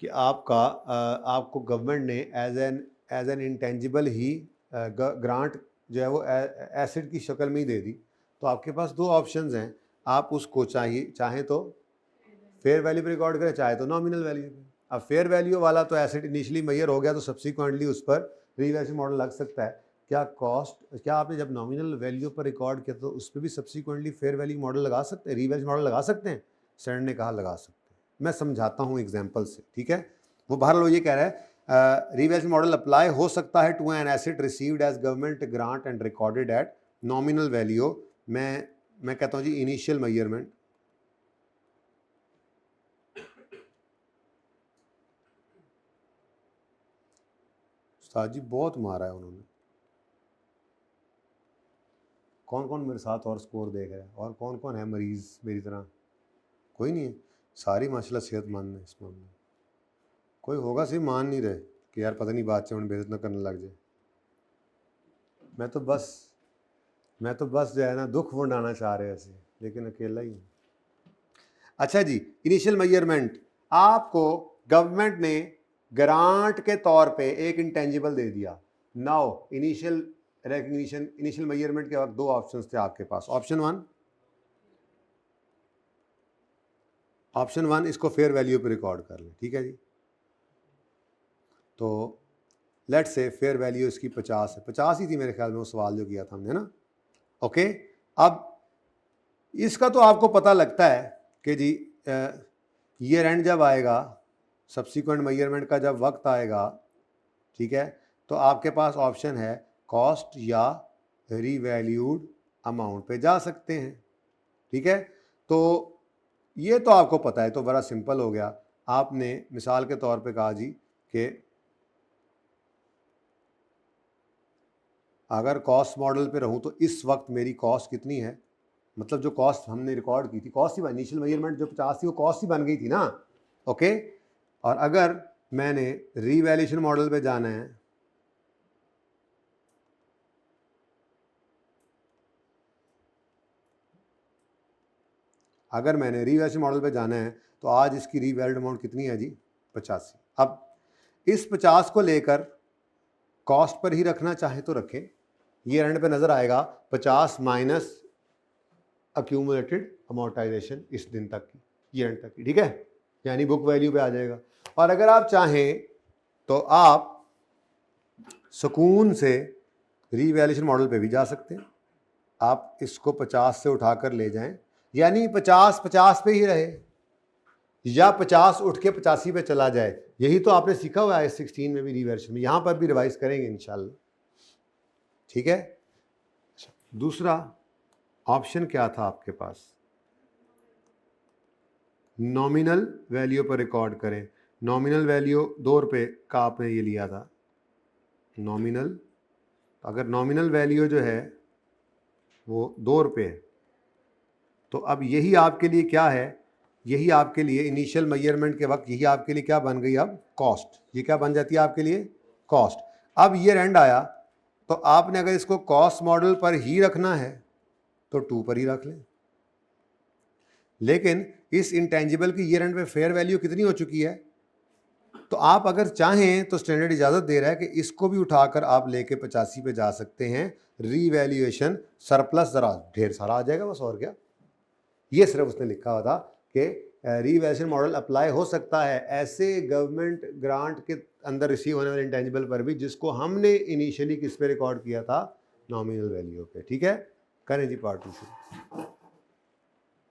कि आपको गवर्नमेंट ने एज एन इंटेंजिबल ही ग्रांट जो है वो एसेट की शक्ल में ही दे दी। तो आपके पास दो ऑप्शंस हैं, आप उसको चाहें तो फेयर वैल्यू पे रिकॉर्ड करें, चाहे तो नॉमिनल वैल्यू पे। अब फेयर वैल्यू वाला तो एसेट इनिशियली मेजर हो गया तो सब्सिक्वेंटली उस पर रीवैल्यूएशन मॉडल लग सकता है। क्या आपने जब नॉमिनल वैल्यू पर रिकॉर्ड किया तो उस पर भी सब्सिक्वेंटली फेयर वैल्यू मॉडल लगा सकते हैं, रीवैल्यूएशन मॉडल लगा सकते हैं? सर ने कहा लगा सकते हैं। मैं समझाता हूँ एग्जाम्पल से, ठीक है। वो बहरहाल ये कह रहा है रीवैल्यूएशन मॉडल अप्लाई हो सकता है to an asset received as government grant and recorded at nominal value. मैं कहता हूँ जी इनिशियल मेजरमेंट, उस्ताद जी बहुत मारा है उन्होंने। कौन कौन मेरे साथ और स्कोर देख रहा है, और कौन कौन है मरीज़ मेरी तरह? कोई नहीं है, सारी माशाल्लाह सेहतमंद है। इस मामले कोई होगा सही मान नहीं रहे कि यार पता नहीं बात से बेइज्जत ना करने लग जाए। मैं तो बस जो है ना दुख वंडाना चाह रहे ऐसे, लेकिन अकेला ही हूँ। अच्छा जी, इनिशियल मेजरमेंट आपको गवर्नमेंट ने ग्रांट के तौर पे एक इंटेंजिबल दे दिया। Now initial recognition, initial measurement के वक्त दो ऑप्शंस थे आपके पास। ऑप्शन 1, ऑप्शन 1 इसको फेयर वैल्यू पे रिकॉर्ड कर लें, ठीक है जी। तो लेट से फेयर वैल्यू इसकी 50 है, 50 ही थी मेरे ख्याल में वो सवाल जो किया था हमने ना। ओके, अब इसका तो आपको पता लगता है कि जी ईयर एंड जब आएगा, सब्सिक्वेंट मेजरमेंट का जब वक्त आएगा, ठीक है, तो आपके पास ऑप्शन है कॉस्ट या रीवैल्यूड अमाउंट पे जा सकते हैं, ठीक है। तो ये तो आपको पता है, तो बड़ा सिंपल हो गया। आपने मिसाल के तौर पे कहा जी कि अगर कॉस्ट मॉडल पे रहूं तो इस वक्त मेरी कॉस्ट कितनी है, मतलब जो कॉस्ट हमने रिकॉर्ड की थी, कॉस्ट ही इनिशियल मेजरमेंट जो 50 थी वो कॉस्ट ही बन गई थी ना। ओके, और अगर मैंने रीवैल्यूएशन मॉडल पे जाना है, अगर मैंने रीवैल्यूएशन मॉडल पे जाना है तो आज इसकी रीवैल्यूड अमाउंट कितनी है जी, 85। अब इस 50 को लेकर कॉस्ट पर ही रखना चाहे तो रखें, ईयर एंड पे नजर आएगा 50 माइनस अक्यूमुलेटेड अमोर्टाइजेशन इस दिन तक की, ईयर एंड तक की, ठीक है, यानी बुक वैल्यू पे आ जाएगा। और अगर आप चाहें तो आप सुकून से रीवैल्यूएशन मॉडल पे भी जा सकते हैं। आप इसको 50 से उठाकर ले जाएं, यानी 50 पे ही रहे, या 50 उठ के 85 पे चला जाए। यही तो आपने सीखा हुआ है 16 में भी, रीवैल्यूएशन में, यहां पर भी रिवाइज करेंगे इंशाल्लाह, ठीक है। दूसरा ऑप्शन क्या था आपके पास, नॉमिनल वैल्यू पर रिकॉर्ड करें। नॉमिनल वैल्यू 2 रुपये का आपने ये लिया था, नॉमिनल, अगर नॉमिनल वैल्यू जो है वो 2 रुपये है, तो अब यही आपके लिए क्या है, यही आपके लिए इनिशियल मेजरमेंट के वक्त यही आपके लिए क्या बन गई, अब कॉस्ट। ये क्या बन जाती है आपके लिए, कॉस्ट। अब ईयर एंड आया तो आपने अगर इसको कॉस्ट मॉडल पर ही रखना है तो 2 पर ही रख लें, लेकिन इस इंटेंजिबल की ईयर एंड पे फेयर वैल्यू कितनी हो चुकी है, तो आप अगर चाहें तो स्टैंडर्ड इजाज़त दे रहा है कि इसको भी उठाकर आप लेके 85 पे जा सकते हैं। रीवैल्यूएशन सरप्लस ज़रा ढेर सारा आ जाएगा बस, और क्या। ये सिर्फ उसने लिखा हुआ था कि रीवैल्यूएशन मॉडल अप्लाई हो सकता है ऐसे गवर्नमेंट ग्रांट के अंदर रिसीव होने वाले इंटेंजिबल पर भी जिसको हमने इनिशियली किस पे रिकॉर्ड किया था, नॉमिनल वैल्यू पे, ठीक है। करें जी पार्ट 2 शुरू।